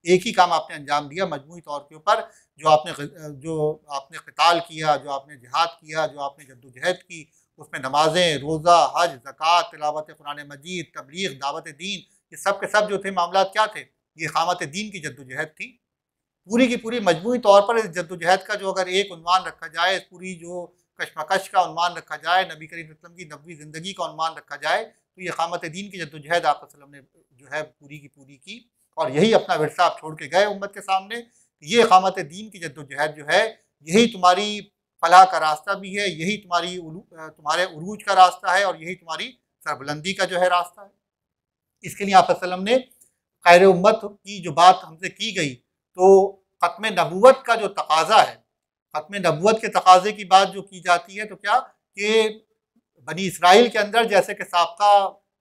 एक ही काम आपने अंजाम दिया मजमूई तौर के ऊपर, जो आपने क़िताल किया, जो आपने जिहाद किया, जो आपने जद्दोजहद की, उसमें नमाज़ें, रोज़ा, हज, ज़कात, तिलावत कुरान मजीद, तबलीग, दावत दीन, ये सब के सब जो थे मामलात क्या थे, ये इक़ामत दीन की जद्दोजहद थी। पूरी की पूरी मजमूई तौर पर इस जद्दोजहद का जो अगर एक उन्वान रखा जाए, इस पूरी जो कशमकश का उन्वान रखा जाए, नबी करीम वसल्लम की नबवी ज़िंदगी का उन्वान रखा जाए, तो ये इक़ामत दीन की जद्दोजहद आप वसल्लम ने जो है पूरी की पूरी की, और यही अपना विरसा आप छोड़ के गए उम्मत के सामने। ये इक़ामत दीन की जद्दोजहद जो है, यही तुम्हारी फलाह का रास्ता भी है, यही तुम्हारे उरूज का रास्ता है, और यही तुम्हारी सरबुलंदी का जो है रास्ता है। इसके लिए आप वसल्लम ने खैर उम्मत की जो बात हमसे की गई, तो ख़त्म नबूवत का जो तकाज़ा है, ख़त्म नबूवत के तकाज़े की बात जो की जाती है, तो क्या कि बनी इसराइल के अंदर जैसे कि साबका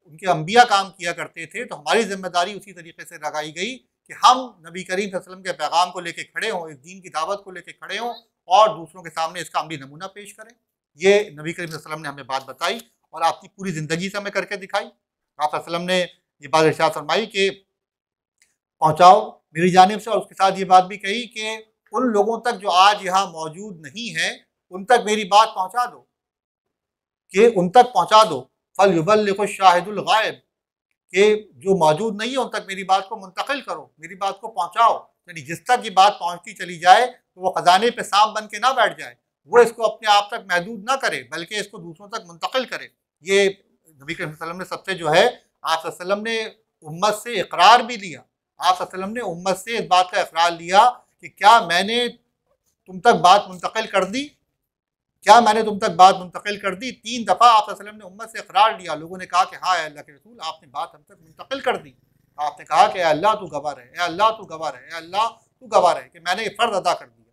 उनके अंबिया काम किया करते थे, तो हमारी ज़िम्मेदारी उसी तरीके से लगाई गई कि हम नबी करीम सल्लल्लाहु अलैहि वसल्लम के पैगाम को लेके खड़े हों, इस दीन की दावत को लेके खड़े हों, और दूसरों के सामने इसका अमली नमूना पेश करें। ये नबी करीम सल्लल्लाहु अलैहि वसल्लम ने हमें बात बताई, और आपकी पूरी ज़िंदगी से हमें करके दिखाई। आप सल्लल्लाहु अलैहि वसल्लम ने ये बात इरशाद फरमाई कि पहुँचाओ मेरी जानिब से, और उसके साथ ये बात भी कही कि उन लोगों तक जो आज यहाँ मौजूद नहीं है, उन तक मेरी बात पहुँचा दो, कि उन तक पहुँचा दो। फल युबल्लिगु शाहिदुल गायब, कि जो मौजूद नहीं है उन तक मेरी बात को मुंतकिल करो, मेरी बात को पहुँचाओ। यानी जिस तक ये बात पहुँचती चली जाए, तो वो ख़जाने पे सांप बन के ना बैठ जाए, वो इसको अपने आप तक महदूद ना करे, बल्कि इसको दूसरों तक मुंतकिल करे। ये नबी करीम सल्लल्लाहु अलैहि वसल्लम ने सबसे जो है, आप सल्लल्लाहु अलैहि वसल्लम ने उम्मत से इकरार भी लिया। आप सल्लल्लाहु अलैहि वसल्लम ने उम्मत से इस बात का इकरार लिया कि क्या मैंने तुम तक बात मुंतकिल कर दी, क्या मैंने तुम तक बात मुंतकिल कर दी। 3 दफ़ा आप सल्लल्लाहु अलैहि वसल्लम ने उम्मत से इकरार लिया। लोगों ने कहा कि हाँ अल्लाह के रसूल, आपने बात हम तक मुंतकिल कर दी। आपने कहा कि अल्लाह तू गवाह रहे, ए अल्लाह तू गवाह रहे, ए अल्लाह तू गवाह रहे, कि मैंने ये फ़र्ज़ अदा कर दिया।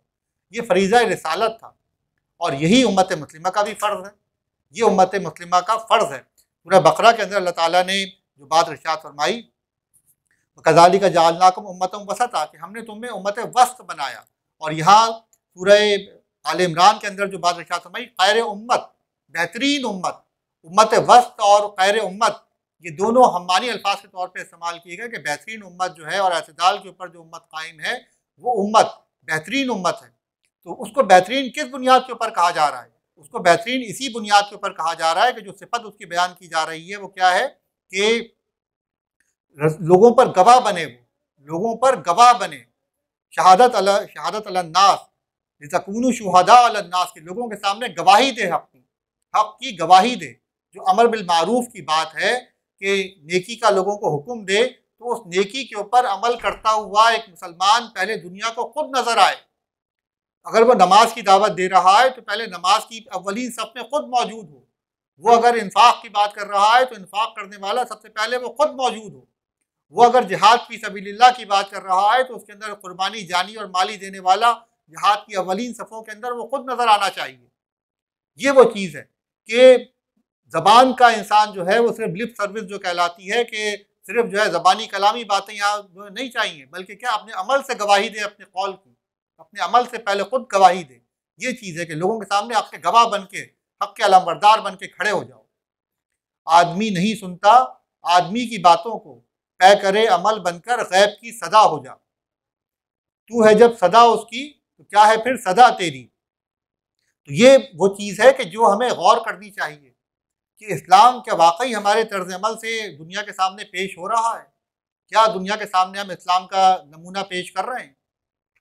ये फ़रीज़ा रिसालत था, और यही उम्मत मुस्लिमा का भी फ़र्ज़ है, ये उम्मत मुस्लिमा का फ़र्ज़ है। सूरह बकरा के अंदर अल्लाह ताला ने जो बात इरशाद फरमाई, कज़ालिका जअलनाकुम उम्मतन वसता, कि हमने तुम्हें उम्मत वस्त बनाया। और यहाँ सूरह आल इमरान के अंदर जो बात इरशाद फरमाई, खैर उम्मत, बेहतरीन उम्मत, उम्मत वस्त और खैर उम्मत, ये दोनों हमानी अल्फाज के तौर पे इस्तेमाल किए गए कि बेहतरीन उम्मत जो है, और अतदाल के ऊपर जो उम्मत कायम है, वो उम्मत बेहतरीन उम्मत है। तो उसको बेहतरीन किस बुनियाद के ऊपर कहा जा रहा है? उसको बेहतरीन इसी बुनियाद के ऊपर कहा जा रहा है कि जो सिफत उसकी बयान की जा रही है वो क्या है, कि लोगों पर गवाह बने, वो लोगों पर गवाह बने, शहादत अलन्नास लितकूनु शुहदा अलन्नास, के लोगों के सामने गवाही दे, हक की गवाही दे। जो अमर बिल मारूफ की बात है कि नेकी का लोगों को हुक्म दे, तो उस नेकी के ऊपर अमल करता हुआ एक मुसलमान पहले दुनिया को खुद नजर आए। अगर वो नमाज की दावत दे रहा है, तो पहले नमाज की अव्वलीन सफ में खुद मौजूद हो। वो अगर इंफाक की बात कर रहा है, तो इंफाक करने वाला सबसे पहले वो खुद मौजूद हो। वो अगर जिहाद फी सबीलिल्लाह की बात कर रहा है, तो उसके अंदर कुर्बानी जानी और माली देने वाला जिहाद की अव्वलीन सफ़ों के अंदर वो खुद नज़र आना चाहिए। ये वो चीज़ है कि ज़बान का इंसान जो है, वो सिर्फ लिप सर्विस जो कहलाती है, कि सिर्फ जो है ज़बानी कलामी बातें यहाँ नहीं चाहिए, बल्कि क्या अपने अमल से गवाही दे, अपने कौल की, अपने अमल से पहले खुद गवाही दे। ये चीज़ है कि लोगों के सामने आपके गवाह बन के, हक़ के अलमबरदार बन के खड़े हो जाओ। आदमी नहीं सुनता आदमी की बातों को, तय करे अमल बनकर गैब की सदा हो जा। तू है जब सदा उसकी, तो क्या है फिर सदा तेरी। तो ये वो चीज़ है कि जो हमें गौर करनी चाहिए कि इस्लाम क्या वाकई हमारे तर्ज अमल से दुनिया के सामने पेश हो रहा है। क्या दुनिया के सामने हम इस्लाम का नमूना पेश कर रहे हैं?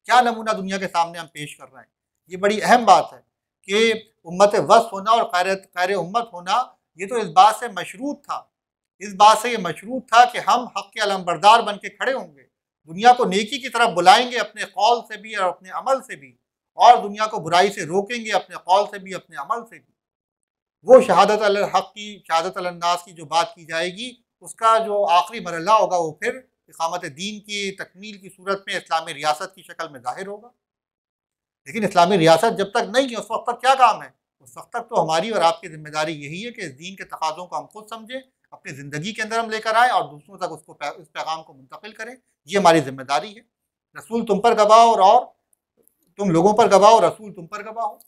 क्या नमूना दुनिया के सामने हम पेश कर रहे हैं? ये बड़ी अहम बात है कि उम्मत वस्त होना और खैर उम्मत होना, ये तो इस बात से मशरूत था, इस बात से ये मशरूत था कि हम हक़ के अलमबरदार बन के खड़े होंगे, दुनिया को नेकी की तरफ बुलाएंगे अपने कौल से भी और अपने अमल से भी, और दुनिया को बुराई से रोकेंगे अपने कौल से भी अपने अमल से भी। वो शहादत अल हक़ की, शहादत अल अन्नास की जो बात की जाएगी, उसका जो आखिरी मरहला होगा वो फिर इक़ामत दीन की तकमील की सूरत में इस्लामी रियासत की शक्ल में ज़ाहिर होगा। लेकिन इस्लामी रियासत जब तक नहीं है उस वक्त तक क्या काम है? उस वक्त तक तो हमारी और आपकी ज़िम्मेदारी यही है कि इस दीन के तकाज़ों को हम खुद समझें, अपनी ज़िंदगी के अंदर हम लेकर आएँ और दूसरों तक उसको इस पैगाम को मुंतकिल करें। ये हमारी ज़िम्मेदारी है। रसूल तुम पर गवाह हो और तुम लोगों पर गवाह हो, रसूल तुम पर गवाह हो।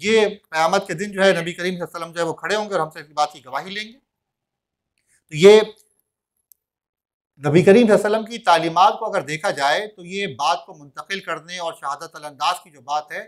ये क़यामत के दिन जो है नबी करीम सल्लल्लाहु अलैहि वसल्लम जो है वो खड़े होंगे और हमसे इस बात की गवाही लेंगे। तो ये नबी करीम सल्लल्लाहु अलैहि वसल्लम की तालीमात को अगर देखा जाए तो ये बात को मुंतकिल करने और शहादत अल अन्नास की जो बात है,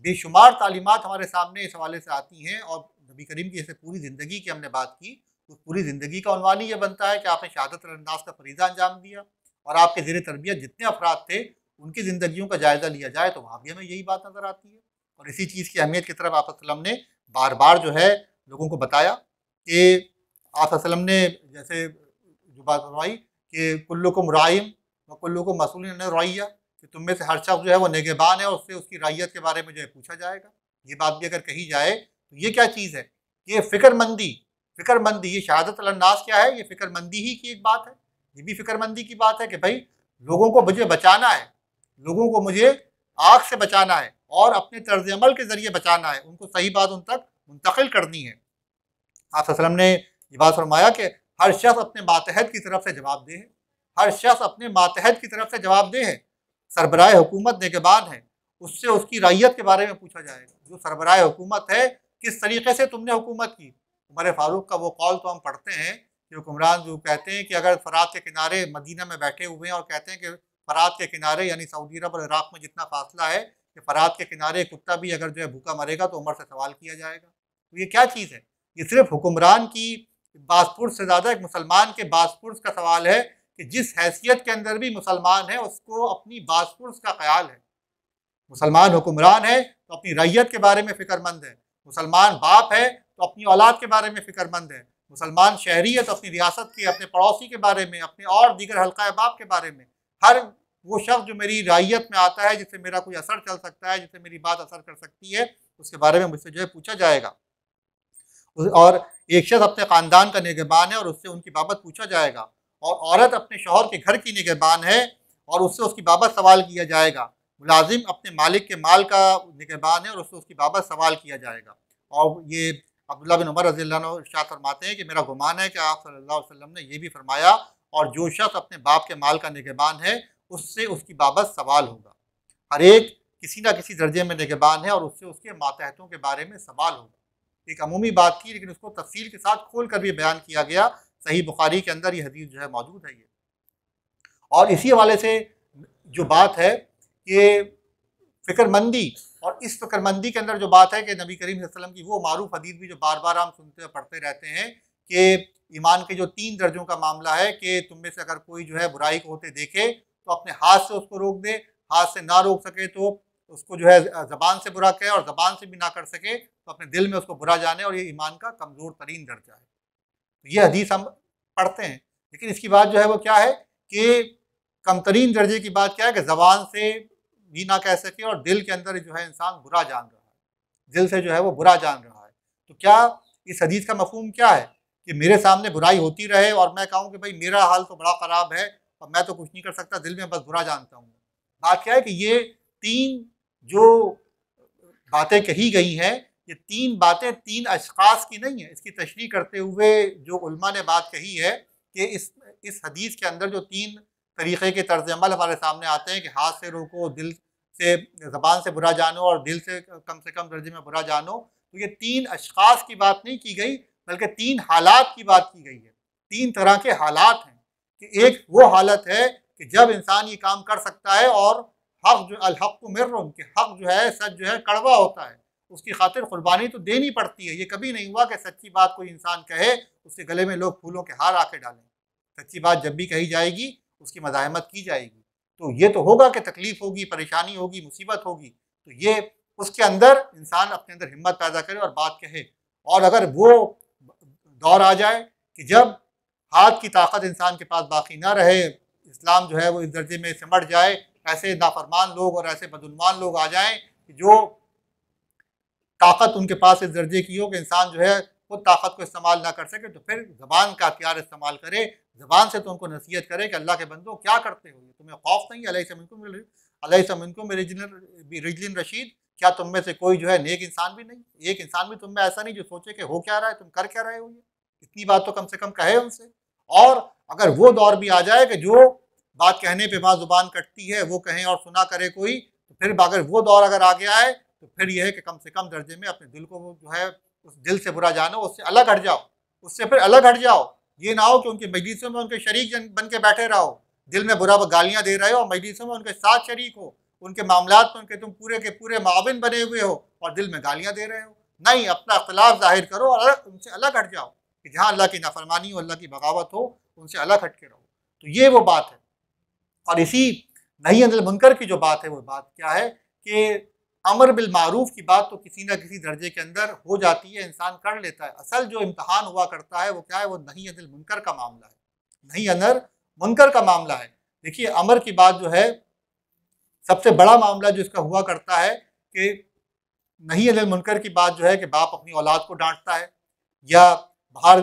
बेशुमार तालीमात हमारे सामने इस हवाले से आती हैं। और नबी करीम की जैसे पूरी ज़िंदगी की हमने बात की, तो पूरी ज़िंदगी का उन्वान ही ये बनता है कि आपने शहादत अल अन्नास का फ़रीज़ा अंजाम दिया और आपके ज़ेर तरबियत जितने अफराद थे उनकी ज़िंदगियों का जायज़ा लिया जाए तो वहाँ भी हमें यही बात नज़र आती है। और इसी चीज़ की अहमियत की तरफ आप सल्लम ने बार बार जो है लोगों को बताया कि आप सल्लम ने जैसे जो बात फरमाई कि कुल्लुकुम राइम व कुल्लुकुम मसूलन अन रइय्या, कि तुम में से हर शख्स जो है वो निगहबान है और उससे उसकी रैयत के बारे में जो है पूछा जाएगा। ये बात भी अगर कही जाए तो ये क्या चीज़ है? ये फ़िक्रमंदी, ये शहादत अल अन्नास क्या है? ये फ़िक्रमंदी ही की एक बात है। ये भी फ़िक्रमंदी की बात है कि भाई लोगों को मुझे बचाना है, लोगों को मुझे आग से बचाना है और अपने तर्ज अमल के ज़रिए बचाना है, उनको सही बात उन तक मुंतकिल करनी है। आप सल्लम ने ये बात फरमाया कि हर शख्स अपने मातहत की तरफ से जवाबदेह है, हर शख्स अपने मातहत की तरफ से जवाबदेह है। सरबराह हुकूमत निगहबान है, उससे उसकी रैयत के बारे में पूछा जाएगा। जो सरबराह हुकूमत है, किस तरीके से तुमने हुकूमत की? उमर फारूक का वो कौल तो हम पढ़ते हैं कि हुक्मरान जो कहते हैं कि अगर फ़रात के किनारे मदीना में बैठे हुए हैं और कहते हैं कि फ़रात के किनारे यानी सऊदी अरब और इराक़ में जितना फासला है कि फ़रात के किनारे कुत्ता भी अगर जो है भूखा मरेगा तो उमर से सवाल किया जाएगा। तो ये क्या चीज़ है? ये सिर्फ हुक्मरान की बासपुर्स से ज़्यादा एक मुसलमान के बासपुर्स का सवाल है कि जिस हैसियत के अंदर भी मुसलमान है उसको अपनी बासपुर्स का ख्याल है। मुसलमान हुक्मरान है तो अपनी रैयत के बारे में फ़िक्रमंद है, मुसलमान बाप है तो अपनी औलाद के बारे में फ़िक्रमंद है, मुसलमान शहरी है तो अपनी रियासत के, अपने पड़ोसी के बारे में, अपने और दीगर हल्का अहबाब के बारे में। हर वो शख्स जो मेरी रैयत में आता है, जिससे मेरा कोई असर चल सकता है, जिससे मेरी बात असर कर सकती है, उसके बारे में मुझसे जो है पूछा जाएगा। और एक शख्स अपने ख़ानदान का निगहबान है और उससे उनकी बाबत पूछा जाएगा। और औरत अपने शौहर के घर की निगहबान है और उससे उसकी बाबत सवाल किया जाएगा। मुलाजिम अपने मालिक के माल का निगहबान है और उससे उसकी बाबत सवाल किया जाएगा। और ये अब्दुल्लाह बिन उमर रज़ियल्लाहु अन्हु इरशाद फरमाते हैं कि मेरा गुमान है कि आप सल्लल्लाहु अलैहि वसल्लम ने ये भी फरमाया, और जो शख्स अपने बाप के माल का निगहबान है उससे उसकी बाबत सवाल होगा। हर एक किसी न किसी दर्जे में निगहबान है और उससे उसके मातहतों के बारे में सवाल होगा। एक अमूमी बात थी लेकिन उसको तफसील के साथ खोल कर भी बयान किया गया। सही बुखारी के अंदर ये हदीस जो है मौजूद है ये। और इसी हवाले से जो बात है कि फ़िक्रमंदी, और इस फ़िक्रमंदी के अंदर जो बात है कि नबी करीम सल्लल्लाहु अलैहि वसल्लम की वो मारूफ हदीस भी जो बार बार हम सुनते पढ़ते रहते हैं कि ईमान के जो 3 दर्जों का मामला है कि तुम में से अगर कोई जो है बुराई को होते देखे तो अपने हाथ से उसको रोक दे, हाथ से ना रोक सके तो उसको जो है ज़बान से बुरा कहे, और ज़बान से भी ना कर सके तो अपने दिल में उसको बुरा जाने, और ये ईमान का कमज़ोर तरीन दर्जा है। तो ये हदीस हम पढ़ते हैं, लेकिन इसकी बात जो है वो क्या है कि कमतरीन दर्जे की बात क्या है कि ज़बान से भी ना कह सके और दिल के अंदर जो है इंसान बुरा जान रहा है, दिल से जो है वो बुरा जान रहा है। तो क्या इस हदीस का मफ़हूम क्या है कि मेरे सामने बुराई होती रहे और मैं कहूँ कि भाई मेरा हाल तो बड़ा ख़राब है और मैं तो कुछ नहीं कर सकता, दिल में बस बुरा जानता हूँ। बात क्या है कि ये 3 जो बातें कही गई हैं, ये 3 बातें 3 अशख़ास की नहीं है। इसकी तशरीह करते हुए जो उलमा ने बात कही है कि इस हदीस के अंदर जो 3 तरीक़े के तर्ज़ अमल हमारे सामने आते हैं कि हाथ से रोको, दिल से, ज़बान से बुरा जानो और दिल से कम दर्जे में बुरा जानो, तो ये 3 अशख़ास की बात नहीं की गई बल्कि 3 हालात की बात की गई है। 3 तरह के हालात हैं कि एक वो हालत है कि जब इंसान ये काम कर सकता है और हक़ जो अल-हक़्क़ु मिर्रुन, कि हक़ जो है, सच जो है कड़वा होता है, उसकी खातिर कुर्बानी तो देनी पड़ती है। ये कभी नहीं हुआ कि सच्ची बात कोई इंसान कहे उसके गले में लोग फूलों के हार आके डालें। सच्ची बात जब भी कही जाएगी उसकी मज़ाहमत की जाएगी, तो ये तो होगा कि तकलीफ़ होगी, परेशानी होगी, मुसीबत होगी, तो ये उसके अंदर इंसान अपने अंदर हिम्मत पैदा करे और बात कहे। और अगर वो दौर आ जाए कि जब हाथ की ताकत इंसान के पास बाकी ना रहे, इस्लाम जो है वो इस दर्जे में सिमट जाए, ऐसे नाफरमान लोग और ऐसे बदुनमान लोग आ जाएं कि जो ताकत उनके पास इस दर्जे की हो कि इंसान जो है खुद ताकत को इस्तेमाल ना कर सके, तो फिर ज़बान का हथियार इस्तेमाल करे, ज़बान से तो उनको नसीहत करे कि अल्लाह के बंदो क्या करते हो, तुम्हें खौफ नहीं, अलैहिस्सलाम रिजलिन रशीद, क्या तुम में से कोई जो है नेक इंसान भी नहीं, एक इंसान भी तुम में ऐसा नहीं जो सोचे कि हो क्या रहा है, तुम कर क्या रहे हो, ये इतनी बात तो कम से कम कहे उनसे। और अगर वो दौर भी आ जाए कि जो बात कहने पे बात जुबान कटती है वो कहें और सुना करे कोई, तो फिर अगर वो दौर अगर आ गया है तो फिर यह है कि कम से कम दर्जे में अपने दिल को जो है उस दिल से बुरा जानो, उससे अलग हट जाओ, उससे फिर अलग हट जाओ। ये ना हो कि उनके मजलिसों में उनके शरीक बन के बैठे रहो, दिल में बुरा गालियाँ दे रहे हो और मजलिसों में उनके साथ शरीक हो, उनके मामलात में उनके तुम पूरे के पूरे माविन बने हुए हो और दिल में गालियाँ दे रहे हो। नहीं, अपना अख्तिलाफ जाहिर करो और उनसे अलग हट जाओ कि जहाँ अल्लाह की नाफरमानी हो, अल्लाह की बगावत हो, उनसे अलग हट के रहो। तो ये वो बात है। और इसी नही अनिल मुनकर की जो बात है वो बात क्या है कि अमर बिल मारूफ की बात तो किसी न किसी दर्जे के अंदर हो जाती है, इंसान कर लेता है। असल जो इम्तहान हुआ करता है वो क्या है, वो नही अनिल मुनकर का मामला है, नही अनिल मुनकर का मामला है। देखिए, अमर की बात जो है सबसे बड़ा मामला जो इसका हुआ करता है कि नही अनिल मुनकर की बात जो है कि बाप अपनी औलाद को डांटता है या बाहर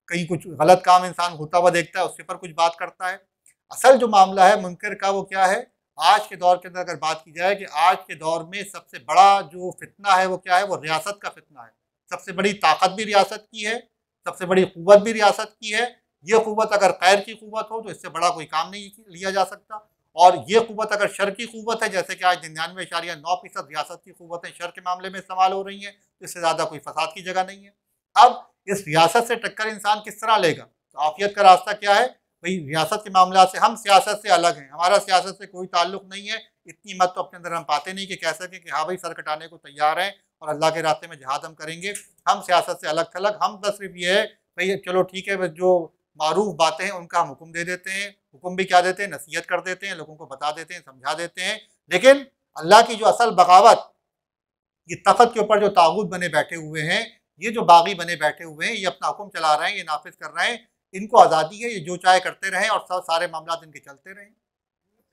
कहीं कुछ गलत काम इंसान होता हुआ देखता है उसके पर कुछ बात करता है। असल जो मामला है मुनकर का वो क्या है, आज के दौर के अंदर अगर बात की जाए कि आज के दौर में सबसे बड़ा जो फितना है वो क्या है, वो रियासत का फितना है। सबसे बड़ी ताकत भी रियासत की है, सबसे बड़ी क़ुव्वत भी रियासत की है। ये क़ुव्वत अगर खैर की क़ुव्वत हो तो इससे बड़ा कोई काम नहीं लिया जा सकता, और ये क़ुव्वत अगर शर की क़ुव्वत है, जैसे कि आज 99.9% रियासत की क़ुव्वतें शर के मामले में इस्तेमाल हो रही हैं, तो इससे ज़्यादा कोई फसाद की जगह नहीं है। अब इस रियासत से टक्कर इंसान किस तरह लेगा, तो आफियत का रास्ता क्या है भाई, रियासत के मामला से हम सियासत से अलग हैं, हमारा सियासत से कोई ताल्लुक नहीं है। इतनी मत तो अपने अंदर हम पाते नहीं कि कह सकें कि हाँ भाई सर कटाने को तैयार हैं और अल्लाह के रास्ते में जिहाद हम करेंगे। हम सियासत से अलग थलग, हम बस सिर्फ ये है भाई चलो ठीक है, बस जो मारूफ बातें हैं उनका हम हुक्म दे देते हैं, हुक्म भी क्या देते हैं, नसीहत कर देते हैं, लोगों को बता देते हैं, समझा देते हैं। लेकिन अल्लाह की जो असल बगावत, ये तख्त के ऊपर जो तागूत बने बैठे हुए हैं, ये जो बागी बने बैठे हुए हैं, ये अपना हुक्म चला रहे हैं, ये नाफिज कर रहे हैं, इनको आज़ादी है, ये जो चाहे करते रहें और सब सारे मामला इनके चलते रहें।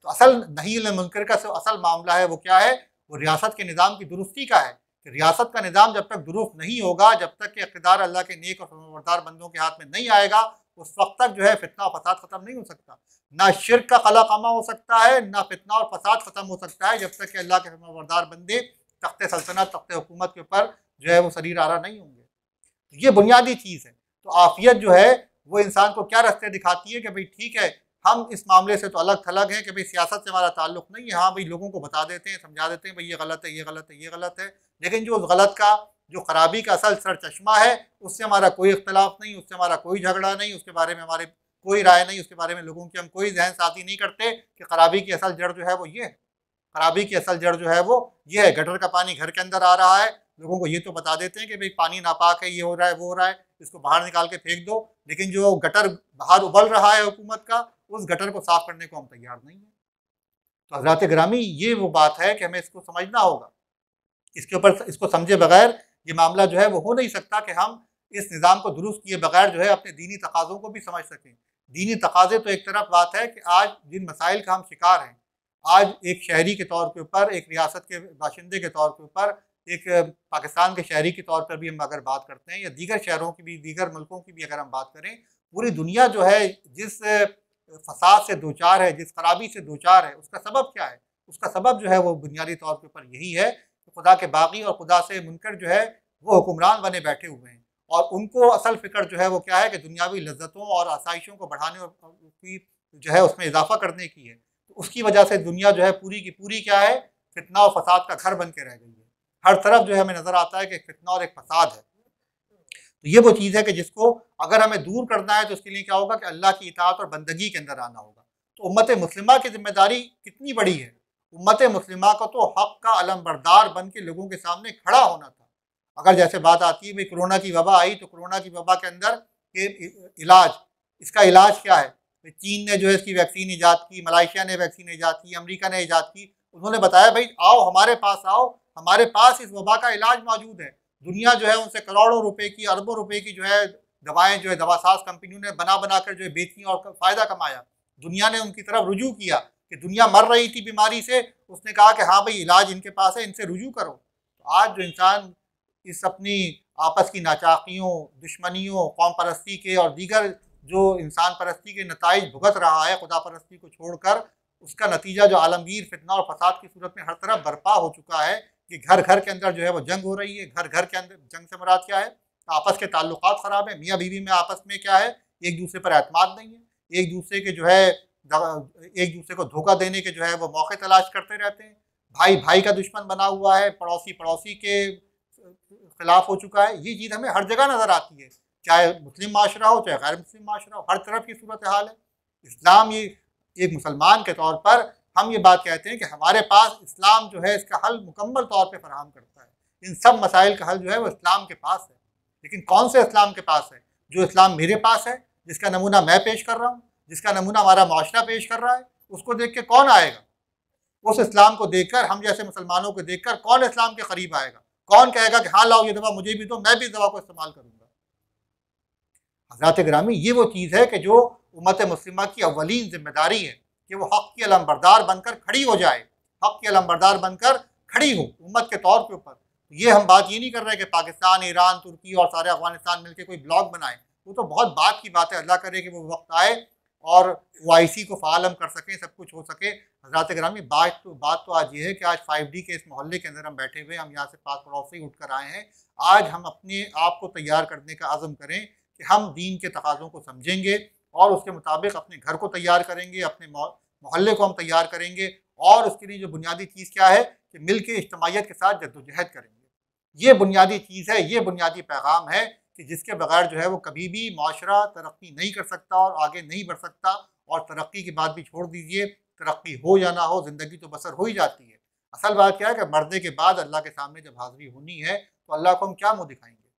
तो असल नही अनिल मुनकर का असल मामला है वो क्या है, वो रियासत के निज़ाम की दुरुस्ती का है कि रियासत का निज़ाम जब तक दुरुस्त नहीं होगा, जब तक कि इक़्तिदार अल्लाह के नेक और फरमाबरदार बंदों के हाथ में नहीं आएगा, उस वक्त तक जो है फितना और फसाद ख़त्म नहीं हो सकता। ना शिर्क का कला कमा हो सकता है, ना फितना और फसाद ख़त्म हो सकता है, जब तक कि अल्लाह के फरमाबरदार बंदे तख्ते सल्तनत, तख्ते हुकूमत के ऊपर जो है वो शरीर आरा नहीं होंगे। तो ये बुनियादी चीज़ है। तो आफियत जो है वो इंसान को क्या रास्ते दिखाती है कि भाई ठीक है, हम इस मामले से तो अलग थलग हैं कि भाई सियासत से हमारा ताल्लुक नहीं है। हाँ भाई, लोगों को बता देते हैं, समझा देते हैं भाई ये गलत है, ये गलत है, ये गलत है। लेकिन जो उस गलत का, जो खराबी का असल सर चश्मा है, उससे हमारा कोई इख्तलाफ नहीं, उससे हमारा कोई झगड़ा नहीं, उसके बारे में हमारे कोई राय नहीं, उसके बारे में लोगों की हम कोई जहन साजी नहीं करते कि खराबी की असल जड़ जो है वो ये है। खराबी की असल जड़ जो है वो ये है, गटर का पानी घर के अंदर आ रहा है, लोगों को ये तो बता देते हैं कि भाई पानी नापाक है, ये हो रहा है, वो हो रहा है, इसको बाहर निकाल के फेंक दो। लेकिन जो गटर बाहर उबल रहा है हुकूमत का, उस गटर को साफ करने को हम तैयार नहीं है। तो हज़रात ग्रामी, ये वो बात है कि हमें इसको समझना होगा। इसके ऊपर इसको समझे बगैर ये मामला जो है वो हो नहीं सकता कि हम इस निज़ाम को दुरुस्त किए बगैर जो है अपने दीनी तकाज़ों को भी समझ सकें। दीनी तकाज़े तो एक तरफ बात है कि आज जिन मसाइल का हम शिकार हैं, आज एक शहरी के तौर के ऊपर, एक रियासत के बाशिंदे के तौर के ऊपर, एक पाकिस्तान के शहरी के तौर पर भी हम अगर बात करते हैं, या दीगर शहरों की भी, दीगर मुल्कों की भी अगर हम बात करें, पूरी दुनिया जो है जिस फसाद से दो चार है, जिस खराबी से दो चार है, उसका सबब क्या है? उसका सबब जो है वो बुनियादी तौर के ऊपर यही है कि खुदा के बागी और खुदा से मुनकर जो है वो हुक्मरान बने बैठे हुए हैं, और उनको असल फ़िक्र जो है वो क्या है कि दुनियावी लज्जतों और आसाइशों को बढ़ाने और उसकी जो है उसमें इजाफा करने की है। तो उसकी वजह से दुनिया जो है पूरी की पूरी क्या है, फितना और फसाद का घर बन के रह गई है। हर तरफ जो है हमें नज़र आता है कि फितना और एक फसाद है। तो ये वो चीज़ है कि जिसको अगर हमें दूर करना है तो उसके लिए क्या होगा कि अल्लाह की इताअत और बंदगी के अंदर आना होगा। तो उम्मत मुस्लिमा की जिम्मेदारी कितनी बड़ी है। उम्मत मुस्लिमा को तो हक़ का अलमबरदार बन के लोगों के सामने खड़ा होना था। अगर जैसे बात आती है भाई कोरोना की वबा आई, तो कोरोना की वबा के अंदर के इलाज, इसका इलाज क्या है? चीन ने जो है इसकी वैक्सीन ईजाद की, मलेशिया ने वैक्सीन ईजाद की, अमेरिका ने ईजाद की। उन्होंने बताया भाई आओ हमारे पास आओ, हमारे पास इस वबा का इलाज मौजूद है। दुनिया जो है उनसे करोड़ों रुपए की, अरबों रुपए की जो है दवाएं जो है दवासाज कंपनियों ने बना बना कर जो है बेची और फ़ायदा कमाया। दुनिया ने उनकी तरफ रुजू किया कि दुनिया मर रही थी बीमारी से, उसने कहा कि हाँ भाई इलाज इनके पास है, इनसे रुजू करो। तो आज जो इंसान इस अपनी आपस की नाचाकियों, दुश्मनियों, कौम परस्ती के और दीगर जो इंसान परस्ती के नताइज भुगत रहा है खुदा परस्ती को छोड़कर, उसका नतीजा जो आलमगीर फितना और फसाद की सूरत में हर तरफ बर्पा हो चुका है कि घर घर के अंदर जो है वो जंग हो रही है। घर घर के अंदर जंग से मुराद क्या है? आपस के ताल्लुकात ख़राब है, मियाँ बीवी में आपस में क्या है, एक दूसरे पर एतमाद नहीं है, एक दूसरे के जो है एक दूसरे को धोखा देने के जो है वो मौके तलाश करते रहते हैं। भाई भाई का दुश्मन बना हुआ है, पड़ोसी पड़ोसी के खिलाफ हो चुका है। ये चीज़ हमें हर जगह नज़र आती है, चाहे मुस्लिम माशरा हो चाहे गैर मुस्लिम माशरा हो, हर तरफ की सूरत हाल है। इस्लाम ये एक मुसलमान के तौर पर हम ये बात कहते हैं कि हमारे पास इस्लाम जो है इसका हल मुकम्मल तौर पे फराहम करता है। इन सब मसाइल का हल जो है वो इस्लाम के पास है। लेकिन कौन से इस्लाम के पास है? जो इस्लाम मेरे पास है, जिसका नमूना मैं पेश कर रहा हूँ, जिसका नमूना हमारा माशरा पेश कर रहा है, उसको देख के कौन आएगा? उस इस्लाम को देखकर, हम जैसे मुसलमानों को देखकर कौन इस्लाम के करीब आएगा? कौन कहेगा कि हाँ लाओ ये दवा मुझे भी दो, मैं भी इस दवा को इस्तेमाल करूँगा? हज़रात ग्रामी, ये वो चीज़ है कि जो उम्मत मुस्लिमा की अव्वलीन जिम्मेदारी है कि वो हक़ की अलमबरदार बनकर खड़ी हो जाए, हक़ की अलमबरदार बनकर खड़ी हो उम्मत के तौर के ऊपर। ये हम बात ये नहीं कर रहे कि पाकिस्तान, ईरान, तुर्की और सारे अफगानिस्तान मिलकर कोई ब्लॉक बनाए, वो तो बहुत बात की बात है। अल्लाह करे कि वो वक्त आए और OIC को फ़ाल हम कर सकें, सब कुछ हो सके। हज़रात ग्रामी, बात तो आज ये है कि आज 5D के इस मोहल्ले के अंदर हम बैठे हुए, हम यहाँ से पास पड़ोस से ही उठ कर आए हैं। आज हम अपने आप को तैयार करने का अज़्म करें कि हम दीन के तकाज़ों को समझेंगे और उसके मुताबिक अपने घर को तैयार करेंगे, अपने मोहल्ले को हम तैयार करेंगे। और उसके लिए जो बुनियादी चीज़ क्या है कि मिल के इज्तमाइयत के साथ जद्दोजहद करेंगे। ये बुनियादी चीज़ है, ये बुनियादी पैगाम है कि जिसके बगैर जो है वो कभी भी माशरा तरक्की नहीं कर सकता और आगे नहीं बढ़ सकता। और तरक्की की बात भी छोड़ दीजिए, तरक्की हो या ना हो, ज़िंदगी तो बसर हो ही जाती है। असल बात क्या है कि मरने के बाद अल्लाह के सामने जब हाज़िरी होनी है तो अल्लाह को हम क्या मुँह दिखाएंगे?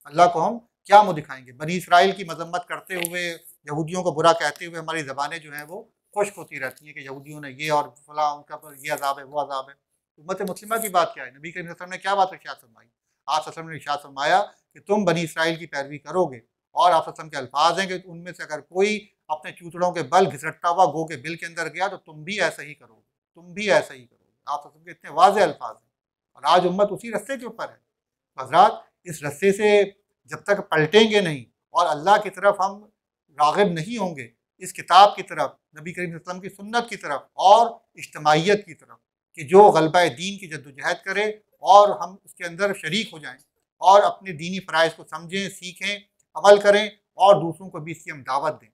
अल्लाह को हम क्या मुँह दिखाएंगे? बनी इसराइल की मजम्मत करते हुए, यहूदियों को बुरा कहते हुए हमारी ज़बानें जो हैं वो खुश्क होती रहती हैं कि यहूदियों ने ये और फलां उनका पर ये अज़ाब है, वो अज़ाब है। उम्मत मुस्लिमा की बात क्या है? नबी करीम सल्लल्लाहु अलैहि वसल्लम ने क्या बात इरशाद फरमाई? आप सल्लल्लाहु अलैहि वसल्लम ने इरशाद फरमाया कि तुम बनी इसराइल की पैरवी करोगे। और आप सल्लल्लाहु अलैहि वसल्लम के अल्फाज हैं कि उनमें से अगर कोई अपने चूतड़ों के बल घिसटता हुआ गो के बिल के अंदर गया तो तुम भी ऐसा ही करोगे, तुम भी ऐसा ही करोगे। आप सल्लल्लाहु अलैहि वसल्लम के इतने वाज़ेह अल्फाज हैं और आज उम्मत उसी रस्ते के ऊपर है। हज़रात, इस रस्ते से जब तक पलटेंगे नहीं और अल्लाह की तरफ हम राग़िब नहीं होंगे, इस किताब की तरफ, नबी करीम सल्लल्लाहु अलैहि वसल्लम की सुन्नत की तरफ और इज्तिमाइयत की तरफ, कि जो ग़लबा दीन की जद्दोजहद करे और हम उसके अंदर शरीक हो जाएँ और अपने दीनी फ़राइज़ को समझें, सीखें, अमल करें और दूसरों को भी इसकी हम दावत दें।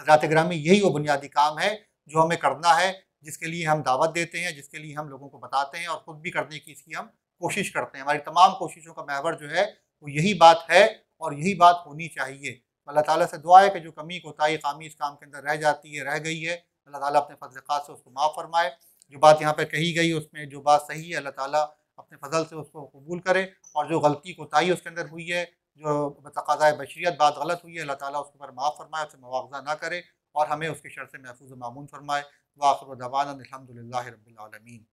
हज़रात ग्रामी, यही वो बुनियादी काम है जो हमें करना है, जिसके लिए हम दावत देते हैं, जिसके लिए हम लोगों को बताते हैं और ख़ुद भी करने की इसकी हम कोशिश करते हैं। हमारी तमाम कोशिशों का महवर जो है वो यही बात है और यही बात होनी चाहिए। अल्लाह ताला से दुआ है कि जो कमी कोताही ख़ामी इस काम के अंदर रह जाती है, रह गई है, अल्लाह ताला अपने फ़ज़ल ख़ास से उसको माफ़ फ़रमाए। जो बात यहाँ पे कही गई उसमें जो बात सही है, अल्लाह ताला अपने फ़ज़ल से उसको कबूल करे और जो गलती कोताही उसके अंदर हुई है, जो बतक़ाज़ाए बशरियत बात गलत हुई है, अल्लाह ताला उसके ऊपर माफ़ फ़रमाए, उससे मुआवज़ा ना करे और हमें उसके शर से महफूज़ व मामून फ़रमाए। व आख़िरु दअवाना अनिल हम्दुलिल्लाहि रब्बिल आलमीन।